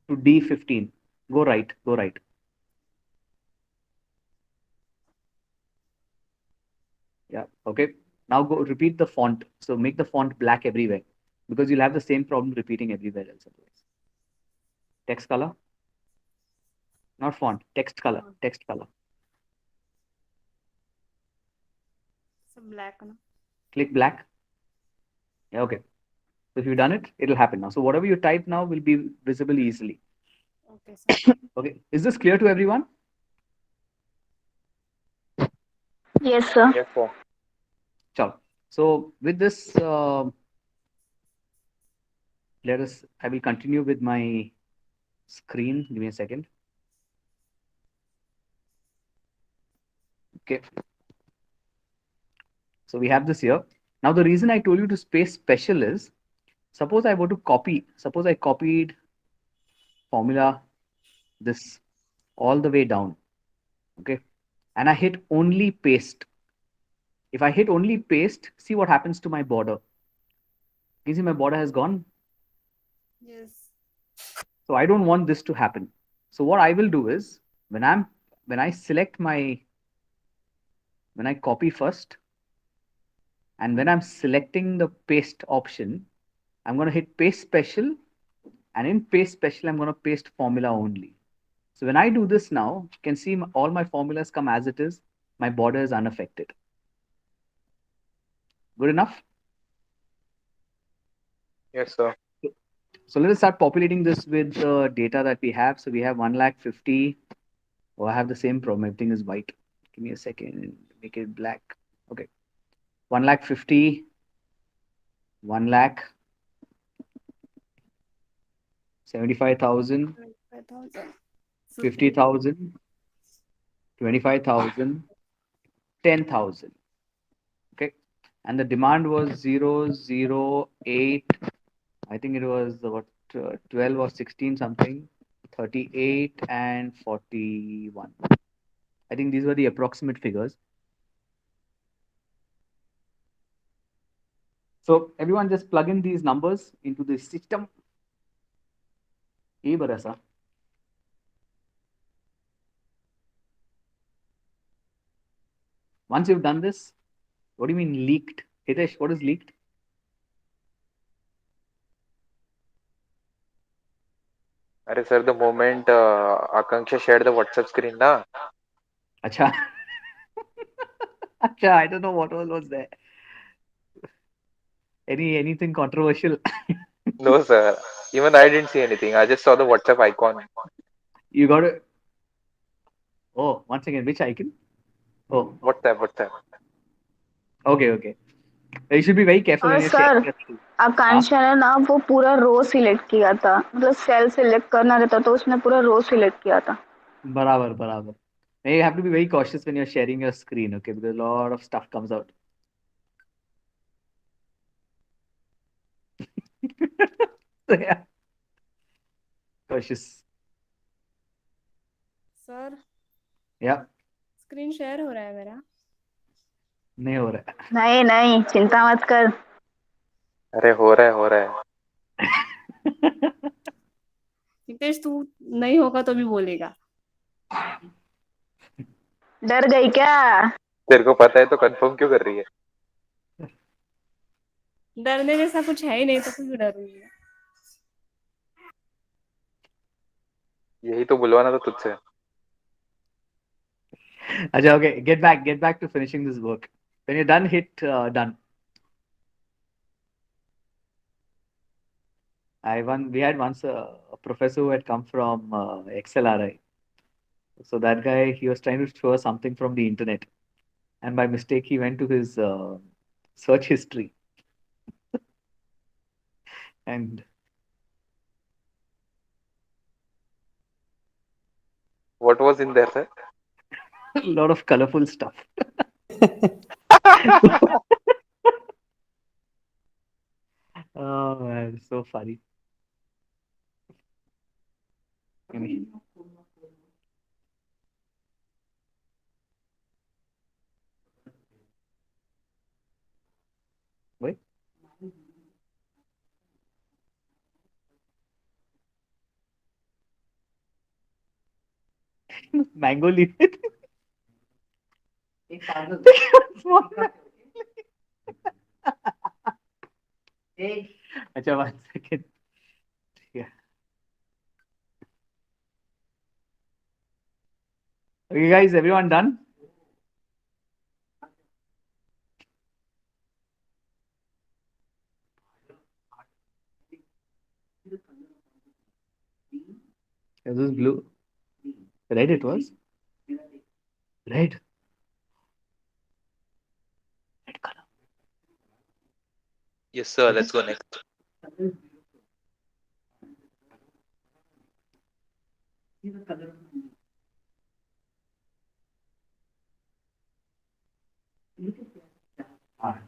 to D15. Go right, go right. Yeah, okay. Now go repeat the font. So make the font black everywhere because you'll have the same problem repeating everywhere else otherwise. Text color, not font, text color, text color. So black, no? Click black. Yeah, okay. So if you've done it, it'll happen now. So whatever you type now will be visible easily. Okay, sir. Okay. Is this clear to everyone? Yes, sir. Yes, sir. Sure. So with this, I will continue with my screen. Give me a second. Okay. So we have this here. Now the reason I told you to space special is, suppose I were to copy, suppose I copied formula this all the way down. Okay. And I hit only paste. If I hit only paste, see what happens to my border. You see my border has gone. Yes. So I don't want this to happen. So what I will do is when I select my when I copy first and when I'm selecting the paste option, I'm going to hit paste special, and in paste special I'm going to paste formula only. So when I do this now, you can see all my formulas come as it is. My border is unaffected. Good enough? Yes, sir. So let us start populating this with the data that we have. So we have 1,50,000. Oh, I have the same problem. Everything is white. Give me a second. Make it black. Okay. 1 lakh 50, 1 lakh 75,000, 5,000. 50. 50,000, 25,000, 10,000. Okay. And the demand was 008. I think it was what 12 or 16 something, 38 and 41. I think these were the approximate figures. So everyone just plug in these numbers into the system. ये बड़ा सा. Once you've done this, what do you mean leaked? Hitesh, what is leaked? अरे sir, the moment Akanksha shared the WhatsApp screen ना, Acha. Acha, I don't know what all was there. Anything controversial? no sir, even I didn't see anything. I just saw the WhatsApp icon. You got to. Oh, once again, which icon? Oh, WhatsApp. okay, okay. You should be very careful और when you're sir, sharing your screen. हाँ, आकांक्षा ने ना वो पूरा row select किया था, मतलब cell select करना रहता तो उसने पूरा रो सिलेक्ट किया था. बराबर बराबर. You have to be very cautious when you're sharing your screen, okay? Because a lot of stuff comes out. So yeah, cautious. Sir, Yeah, screen share हो रहा है मेरा. नहीं हो रहा नहीं नहीं, चिंता मत कर. अरे हो रहा है. है. नितेश, तू नहीं होगा तो भी बोलेगा. डर गई क्या? तेरे को पता है तो कंफर्म क्यों कर रही है? डरने जैसा कुछ है ही नहीं तो क्यों डर रही है? यही तो बुलवाना था तुझसे. Acha, okay, get back to finishing this work. When you're done, hit done. We had once a professor who had come from XLRI. So that guy, he was trying to show us something from the internet, and by mistake, he went to his search history, and What was in there, sir? a lot of colorful stuff. Oh man, it's so funny. Any- Wait, mango leaf. Small. Acha, 1 second. Yeah. Okay, guys, everyone done? Is this blue? Red it was? Red. Red color. Yes, sir. Let's go next. Ah.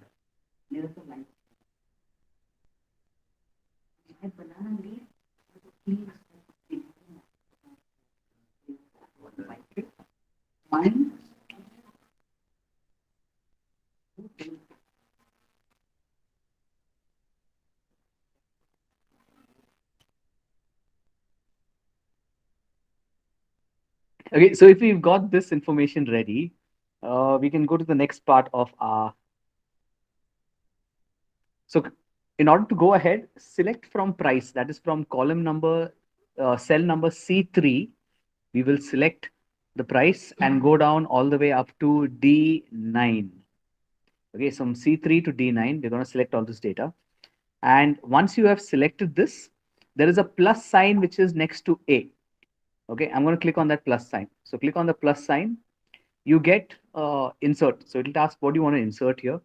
Okay, so if we've got this information ready, we can go to the next part of our. So, in order to go ahead, select from price, that is from column number, cell number C3. We will select the price and go down all the way up to D9. Okay, so from C3 to D9, we're going to select all this data. And once you have selected this, there is a plus sign which is next to A. Okay, I'm going to click on that plus sign. So click on the plus sign. You get insert. So it'll ask what do you want to insert here.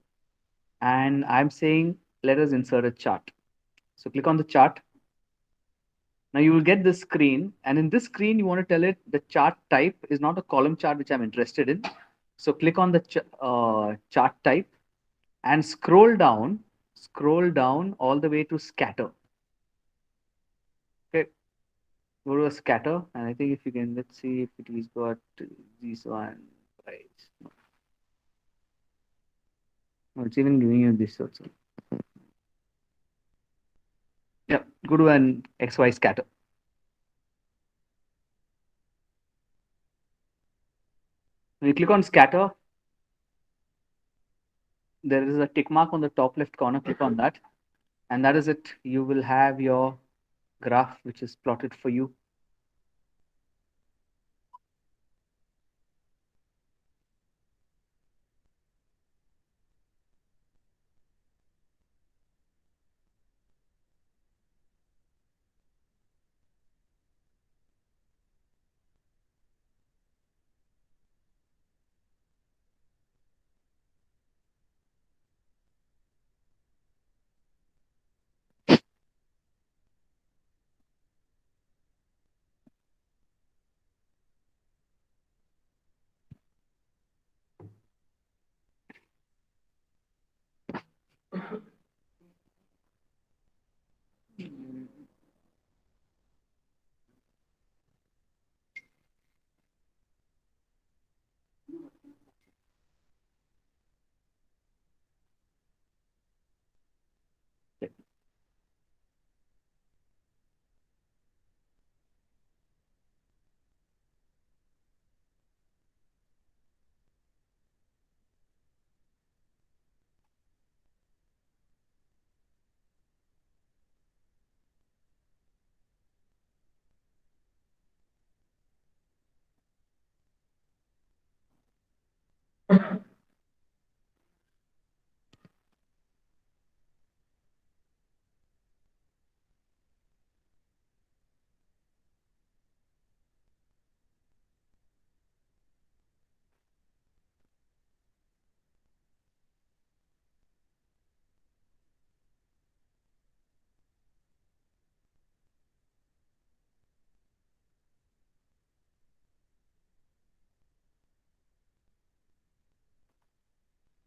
And I'm saying let us insert a chart. So click on the chart. Now you will get this screen, and in this screen you want to tell it the chart type is not a column chart which I'm interested in. So click on the chart type and scroll down all the way to scatter. Okay, go to a scatter, and I think if you can, let's see if it is got this one right. No, it's even giving you this also. Yeah, go to an XY scatter. When you click on scatter, there is a tick mark on the top left corner. Click on that, and that is it. You will have your graph which is plotted for you.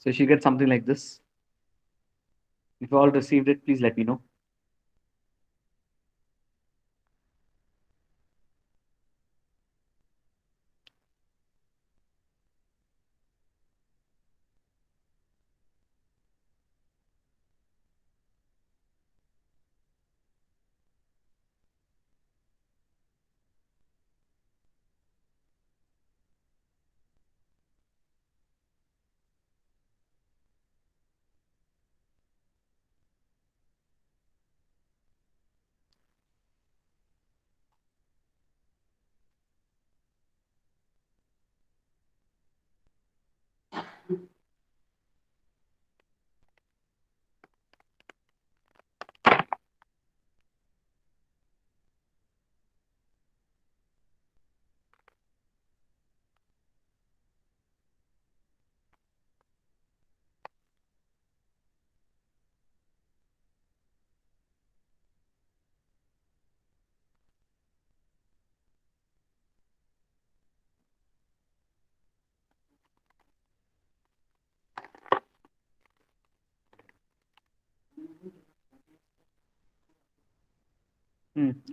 So you should get something like this. If you all received it, please let me know.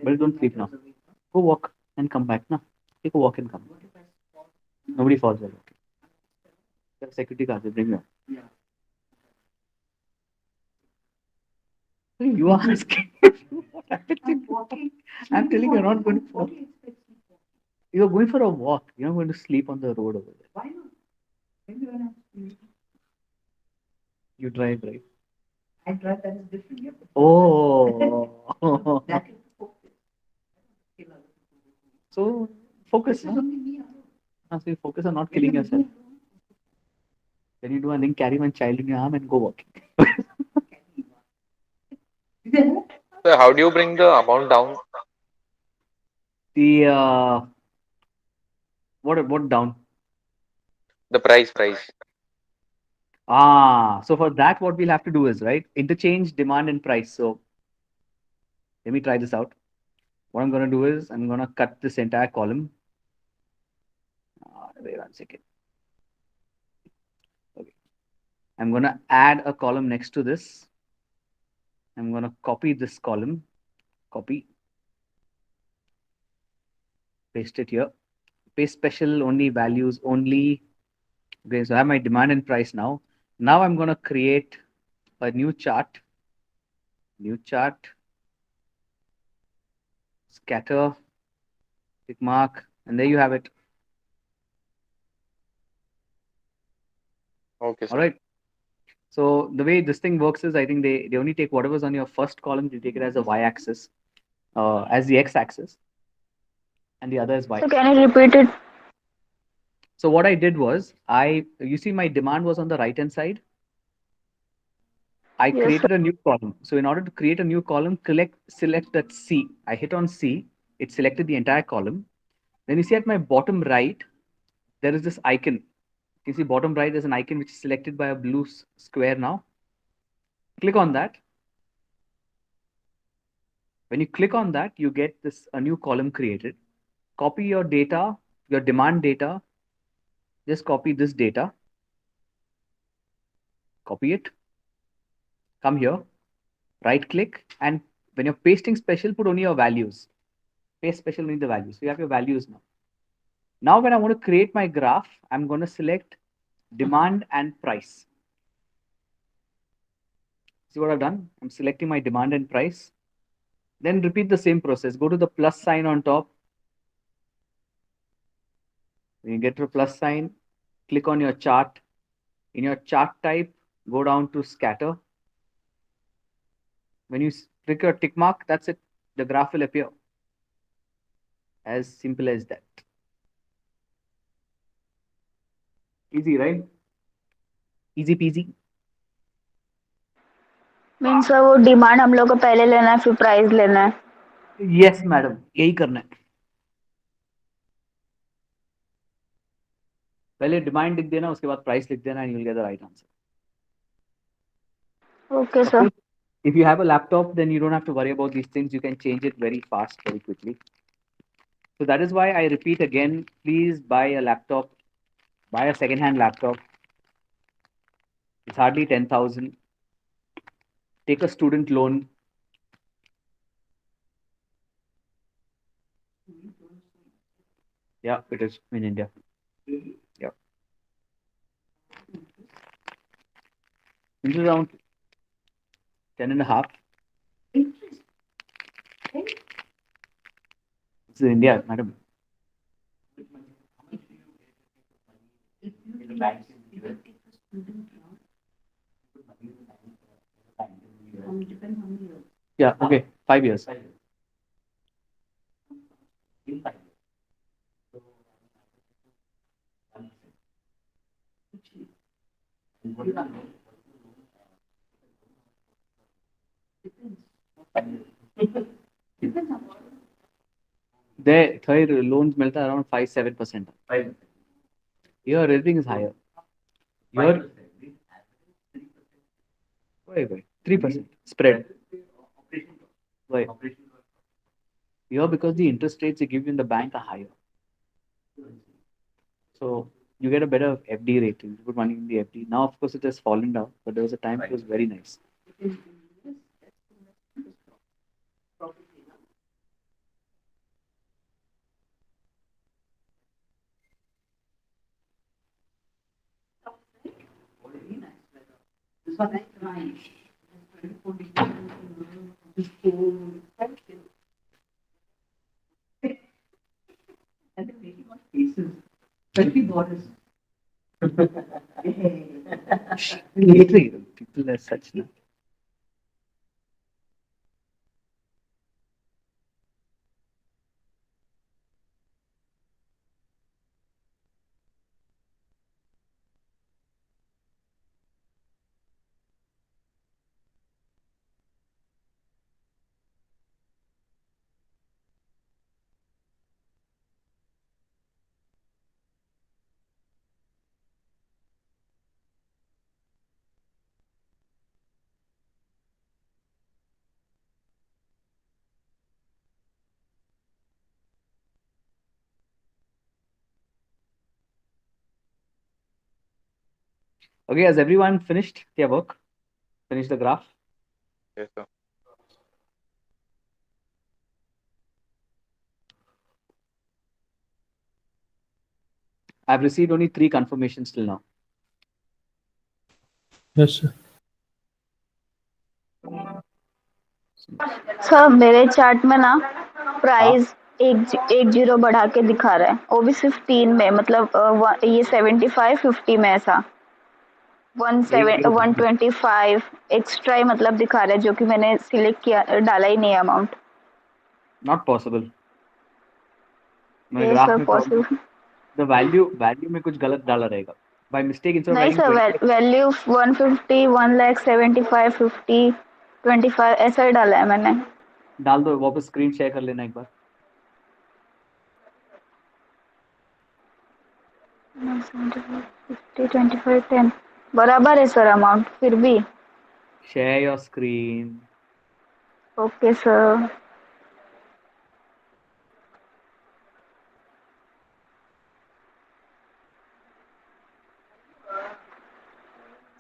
But don't sleep now. Go walk and come back now. Take a walk and come. Nobody falls well. Okay. The security guard will bring you. You are asking what happened to walking. I'm telling you, you're not going to fall. You're going for a walk. You're not going to sleep on the road over there. Why not? You drive, right? I drive, that is different. Oh. So focus. Huh? So you focus on not killing yourself. Then you do one thing, carry one child in your arm and go walking. So how do you bring the amount down? The What down? The price. So for that, what we'll have to do is, right, interchange demand and price. So let me try this out. What I'm going to do is I'm going to cut this entire column. Wait 1 second. Okay. I'm going to add a column next to this. I'm going to copy this column, copy, paste it here. Paste special only values only. Okay, so I have my demand and price now. Now I'm going to create a new chart, scatter, tick mark, and there you have it. Okay, All sir. right. So the way this thing works is I think they only take whatever's on your first column, they take it as a y-axis, as the x-axis, and the other is y. So can you repeat it? So what I did was you see my demand was on the right hand side. I Yes, sir. created a new column. So in order to create a new column, select that C. I hit on C. It selected the entire column. Then you see at my bottom right, there is this icon. You see bottom right, there's an icon which is selected by a blue square now. Click on that. When you click on that, you get this a new column created. Copy your data, your demand data. Just copy this data. Copy it. Come here. Right click, and when you're pasting special, put only your values. Paste special only the values. So you have your values now. Now when I want to create my graph, I'm going to select demand and price. See what I've done? I'm selecting my demand and price. Then repeat the same process. Go to the plus sign on top. When you get to the plus sign, click on your chart. In your chart type, go down to scatter. When you click your tick mark, that's it. The graph will appear. As simple as that. Easy, right? Easy peasy. Means वो demand हम लोग को पहले लेना है फिर price लेना है. Yes, madam. यही करना है. पहले डिमांड लिख देना, उसके बाद प्राइस लिख देना, and you'll get the right answer. Okay, Of sir. course, if you have a laptop, then you don't have to worry about these things. You can change it very fast, very quickly. So that is why I repeat again, please buy a laptop, buy a second-hand laptop. It's hardly 10,000. Take a student loan. Yeah, it is in India. Yeah. This is around 10 and a half. This is India, madam. Yeah, okay, 5 years. There, third loans melta around 5-7%. Here, everything is higher. Here, why? 3% spread. Why? Here, because the interest rates they give you in the bank are higher. So you get a better FD rate. You put money in the FD. Now, of course, it has fallen down, but there was a time it was very nice. Literally, people are such. Na. Okay, has everyone finished their work? Finished the graph? Yes, sir. I've received only three confirmations till now. Yes, sir. Sir मेरे chart में ना हाँ, price एक zero बढ़ा के दिखा रहा है, वो भी सिर्फ 3 में, मतलब ये 75 50 में ऐसा एक जीरो 125 एक्स्ट्रा ही मतलब दिखा रहा है, जो कि मैंने सिलेक्ट किया, डाला ही नहीं अमाउंट। Not possible. मैंने ये ग्राफ सर में प्रॉब्लम, पॉसिबल द वैल्यू में कुछ गलत डाला रहेगा। बाय मिस्टेक इंस्टेड ऑफ नहीं राइटिंग सर, 20 वैल्यू 150 1,75 50 25 ऐसा ही डाला है मैंने। डाल दो, वापस स्क्रीन शेयर कर लेना एक बार। 50 25 10 बराबर है सर अमाउंट फिर भी। Share your screen. Okay sir.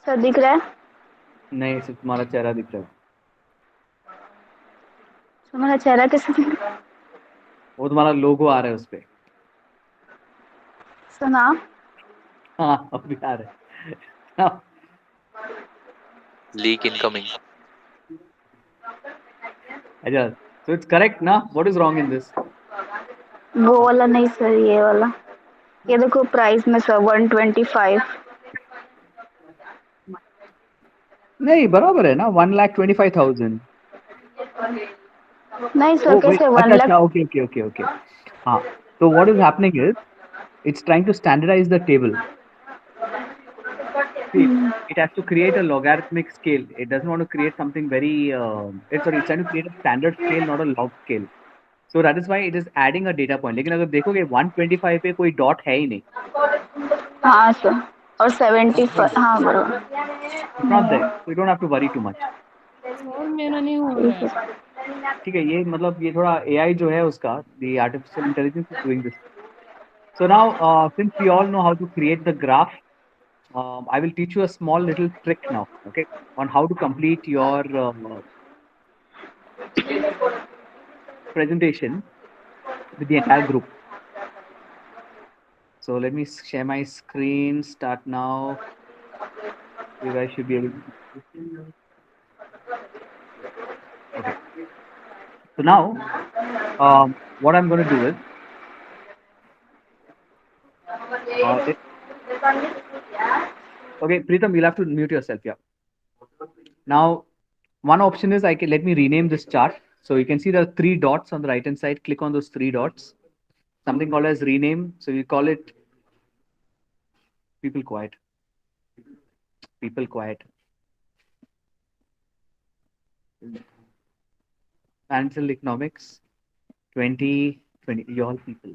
Sir दिख रहा है? नहीं, सिर्फ तुम्हारा चेहरा दिख रहा है। सर मेरा चेहरा कैसे दिख रहा है? वो तुम्हारा लोगो आ रहा है उस पे। सर नाम? हाँ, अभी आ रहा है। हाँ, Leak incoming. अच्छा, so it's correct ना? What is wrong in this? वो वाला नहीं सर, ये वाला। ये देखो प्राइस में सर 125। नहीं, बराबर है ना, 1,25,000। नहीं सर, Oh wait, कैसे 1 अच्छा लाख? अच्छा, okay. हाँ, so what is happening is it's trying to standardize the table. See, it has to create a logarithmic scale. It doesn't want to create something very, it's trying to create a standard scale, not a log scale. So that is why it is adding a data point. लेकिन अगर देखोगे 125 पे कोई dot है ही नहीं। हाँ sir, और It's not 75, there. हाँ बराबर। It's not there. So you don't have to worry too much. और मेरा नहीं हो रहा ठीक है। है। ठीक है, ये मतलब ये थोड़ा AI जो है उसका, the artificial intelligence is doing this. So now, since we all know how to create the graph, I will teach you a small little trick now, okay, on how to complete your presentation with the entire group. So let me share my screen. Start now. You guys should be able to. Okay. So now, what I'm going to do is, let, okay, Preetham, you'll have to mute yourself. Yeah. Now, one option is I can let me rename this chart. So you can see the three dots on the right hand side. Click on those three dots. Something called as rename. So we call it people quiet. People quiet. Financial economics 2020. Y'all people.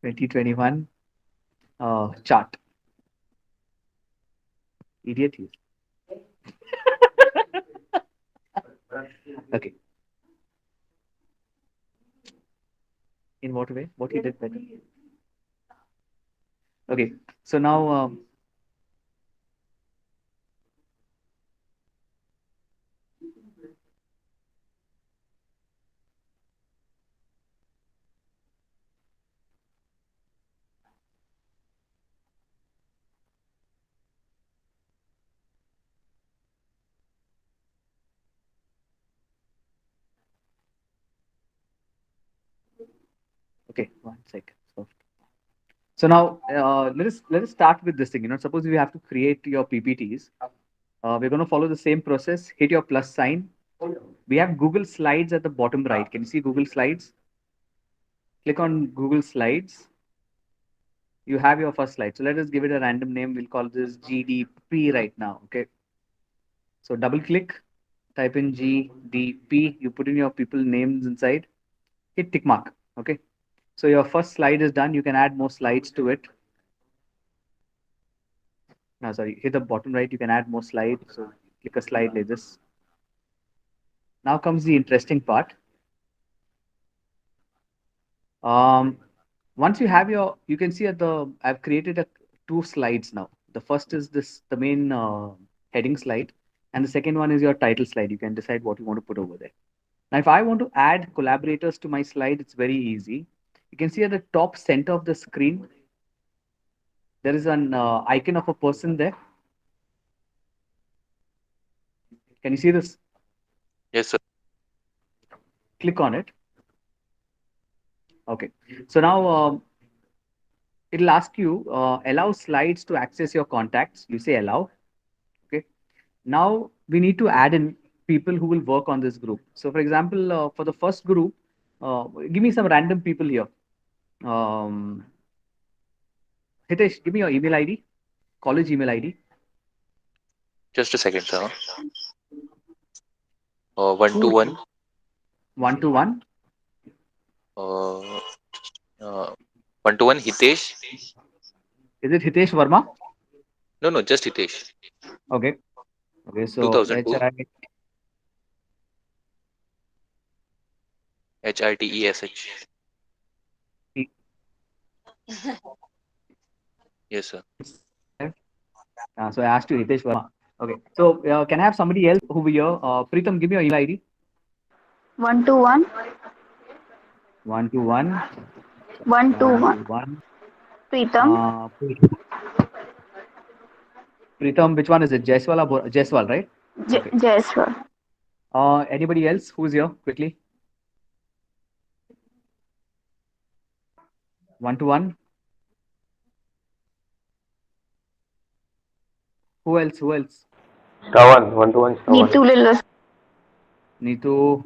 2021 chart. Idiot you. Okay. In what way? What he did better? Okay. So now, okay, one second. So now, let us start with this thing. Suppose we have to create your PPTs. We're going to follow the same process. Hit your plus sign. We have Google Slides at the bottom right. Can you see Google Slides? Click on Google Slides. You have your first slide. So let us give it a random name. We'll call this GDP right now. Okay. So double click, type in GDP. You put in your people names inside. Hit tick mark. Okay. So your first slide is done. You can add more slides to it. No, sorry. Hit the bottom right. You can add more slides. So click a slide like this. Now comes the interesting part. Once you have your, you can see at the, I've created two slides now. The first is this the main heading slide, and the second one is your title slide. You can decide what you want to put over there. Now, if I want to add collaborators to my slide, it's very easy. You can see at the top center of the screen, there is an icon of a person there. Can you see this? Yes, sir. Click on it. Okay. So now it'll ask you allow slides to access your contacts. You say allow. Okay. Now we need to add in people who will work on this group. So, for example, for the first group, give me some random people here. Um, Hitesh, give me your email ID, college email ID. Just a second, sir. One Who to will one. you? 1 to 1. Uh, uh, 1 to 1. Hitesh. Is it Hitesh Verma? No, no, just Hitesh. Okay. Okay. So 2002. HITESH. Yes, sir. So I asked you Hitesh Verma. Okay. So can I have somebody else over here? Preetham, give me your email ID. 1 to 1. 1 to 1. One to One one. to one. Pritam. Preetham, which one is it? Jaiswal or Jaiswal, right? Okay. Jaiswal. Anybody else who's here? Quickly. 1 to 1. Who else? Who else? Shravan, 1 to 1 Shravan. Neetu Lilus. Neetu.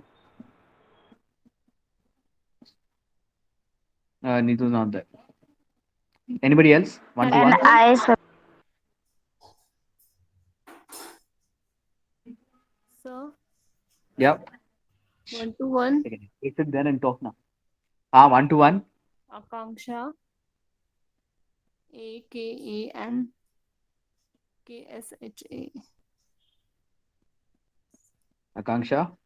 Neetu's not there. Anybody else? One to And one. I. So Yep. 1 to 1 Okay. Sit there and talk now. 1 to 1. Akanksha, AKANKSHA, Akanksha.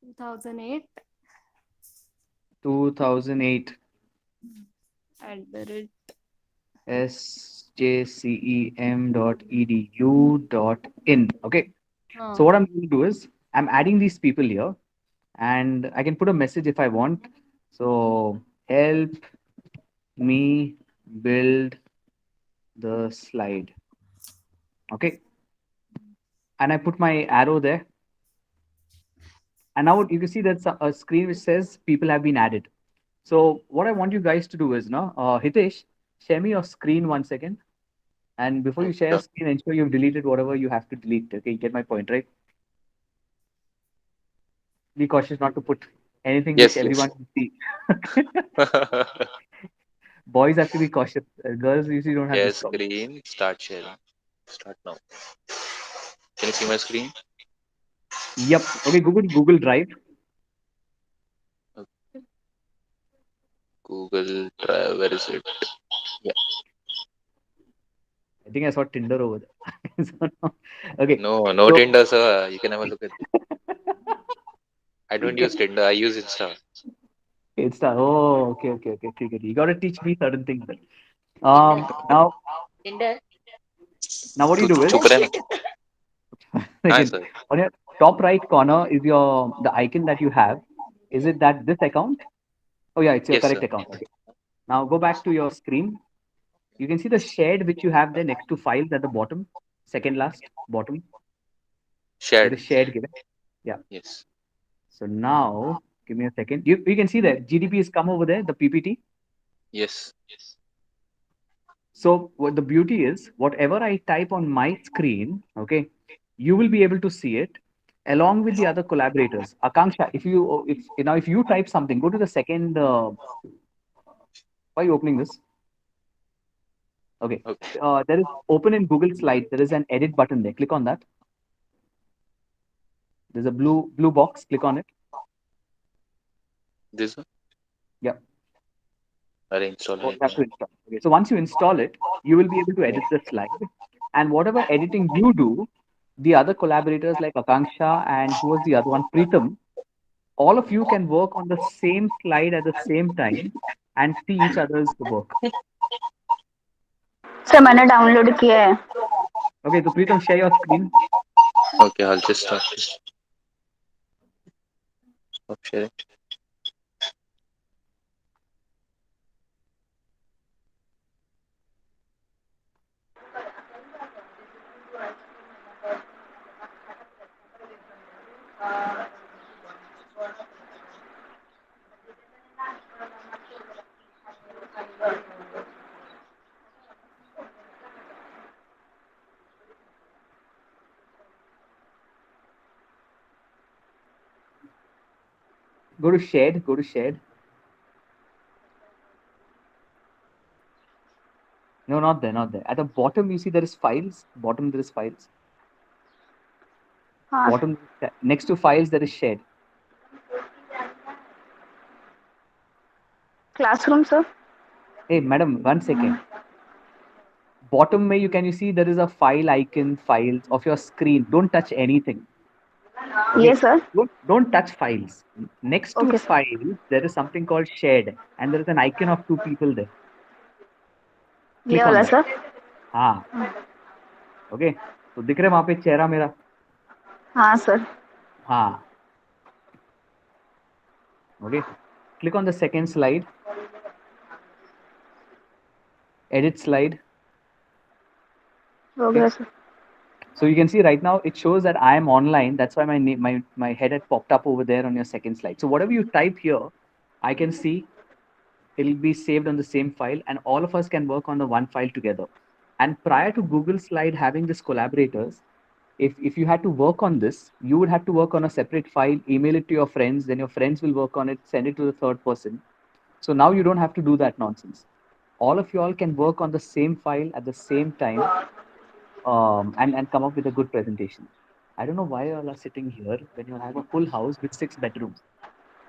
2008 2008. @ sjcem.edu.in. Okay. So हाँ what I'm going to do is I'm adding these people here, and I can put a message if I want. So help me build the slide. Okay. And I put my arrow there. And now you can see that's a screen which says people have been added. So what I want you guys to do is now, Hitesh, share me your screen 1 second. And before you share your Sure. screen, ensure you've deleted whatever you have to delete. Okay, you get my point, right? Be cautious not to put anything which Yes, yes. everyone can see. Boys have to be cautious. Girls usually don't have Share this problem. screen. Start sharing. Start now. Can you see my screen? Yep. Okay, Google Drive. Google Drive. Where is it? Yeah. I think I saw Tinder over there. So, no. Okay. No, no So Tinder, sir. You can have a look at it. I don't use Tinder. I use Insta. it's oh, okay. Okay. You got to teach me certain things then. Tinder. Now, Tinder. now what you तू do is चुप रहे ना. हाँ again sir. on your top right corner is your the icon that you have. Is it that this account? Oh yeah, it's your Yes, correct sir. account. Okay. Now go back to your screen. You can see the shared which you have there next to files at the bottom, second last bottom. There Shared. is shared given. Yeah. Yes. So now give me a second. You can see that GDP has come over there, the PPT. Yes. So what the beauty is, whatever I type on my screen, okay, you will be able to see it along with the other collaborators. Akanksha, if you type something, go to the second. Why are you opening this? Okay. Okay. There is open in Google Slides. There is an edit button there. Click on that. There's a blue box. Click on it. This one. Yeah. अरे install Oh, है you have क्या? to install. Okay. So once you install it, you will be able to edit the slide. And whatever editing you do, the other collaborators like Akanksha and who was the other one, Preetham, all of you can work on the same slide at the same time and see each other's work. से मैंने download किया है। Okay, so Pritam, share your screen. Okay, I'll just stop sharing. Go to shared. Go to shared. No, not there, not there. At the bottom, you see there is files. Bottom, there is files. हाँ Bottom, next to files, there is shared. Classroom sir. Hey, madam, 1 second. Bottom, may you see there is a file icon, files of your screen. Don't touch anything. ये Okay. Sir. Don't touch files. Next to okay sir. files, there is something called shared, and there is an icon of two people there. ये Click on वाला that. Sir. हाँ. Okay. तो दिख रहा है वहां पे चेहरा मेरा. हाँ सर। हाँ. Okay. Click on the second slide. Edit slide. हो Okay. गया sir. So you can see right now it shows that I am online. That's why my name, my head had popped up over there on your second slide. So whatever you type here, I can see it'll be saved on the same file, and all of us can work on the one file together. And prior to Google Slide having this collaborators, if you had to work on this, you would have to work on a separate file, email it to your friends, then your friends will work on it, send it to the third person. So now you don't have to do that nonsense. All of you all can work on the same file at the same time, and come up with a good presentation. I don't know why you all are sitting here when you have a full house with 6 bedrooms.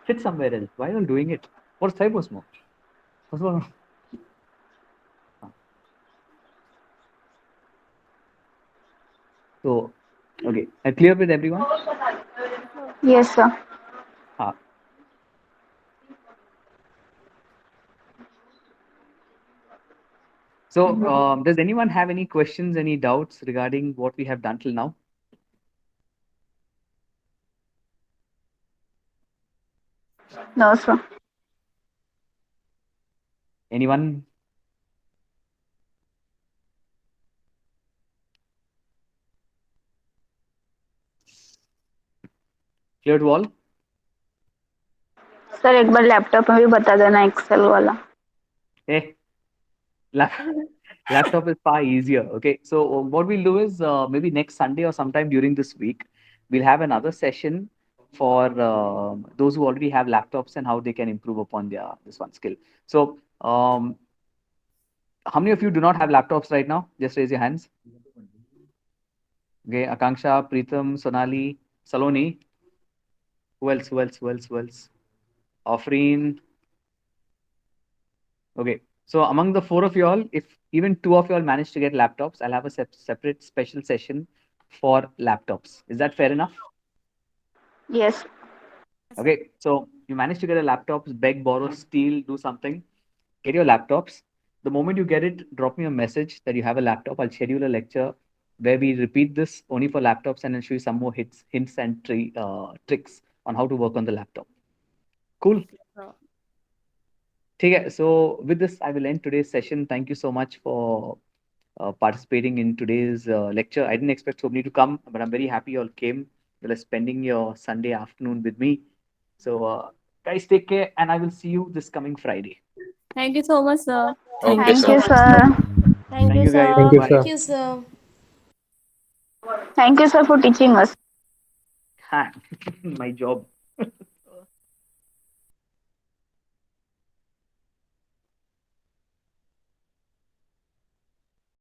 Sit somewhere else. Why are you all doing it? What's type of smoke? What's wrong? So, okay, clear with everyone? Yes sir. हाँ. So, does anyone have any questions, any doubts regarding what we have done till now? No sir. Anyone? Clear to all? Sir एक बार laptop में भी बता देना Excel वाला। Hey, laptop is far easier. Okay, so what we'll do is maybe next Sunday or sometime during this week, we'll have another session for those who already have laptops and how they can improve upon their this one skill. So, how many of you do not have laptops right now? Just raise your hands. Okay, Akanksha, Preetham, Sonali, Saloni. Who else? Who else? Who else? Who else? Afreen. Okay, so among the four of you all, if even two of you all manage to get laptops, I'll have a separate special session for laptops. Is that fair enough? Yes. Okay, so you manage to get a laptop, beg, borrow, steal, do something, get your laptops. The moment you get it, drop me a message that you have a laptop. I'll schedule a lecture where we repeat this only for laptops and I'll show you some more hints and tricks on how to work on the laptop. Cool. Okay, so with this, I will end today's session. Thank you so much for participating in today's lecture. I didn't expect so many to come, but I'm very happy you all came. You're spending your Sunday afternoon with me. So, guys, take care, and I will see you this coming Friday. Thank you so much, sir. Okay, thank sir. You sir. Thank Thank you, you, guys. sir. Thank you, Bye. sir. Thank you, sir. Thank you sir for teaching us. My job.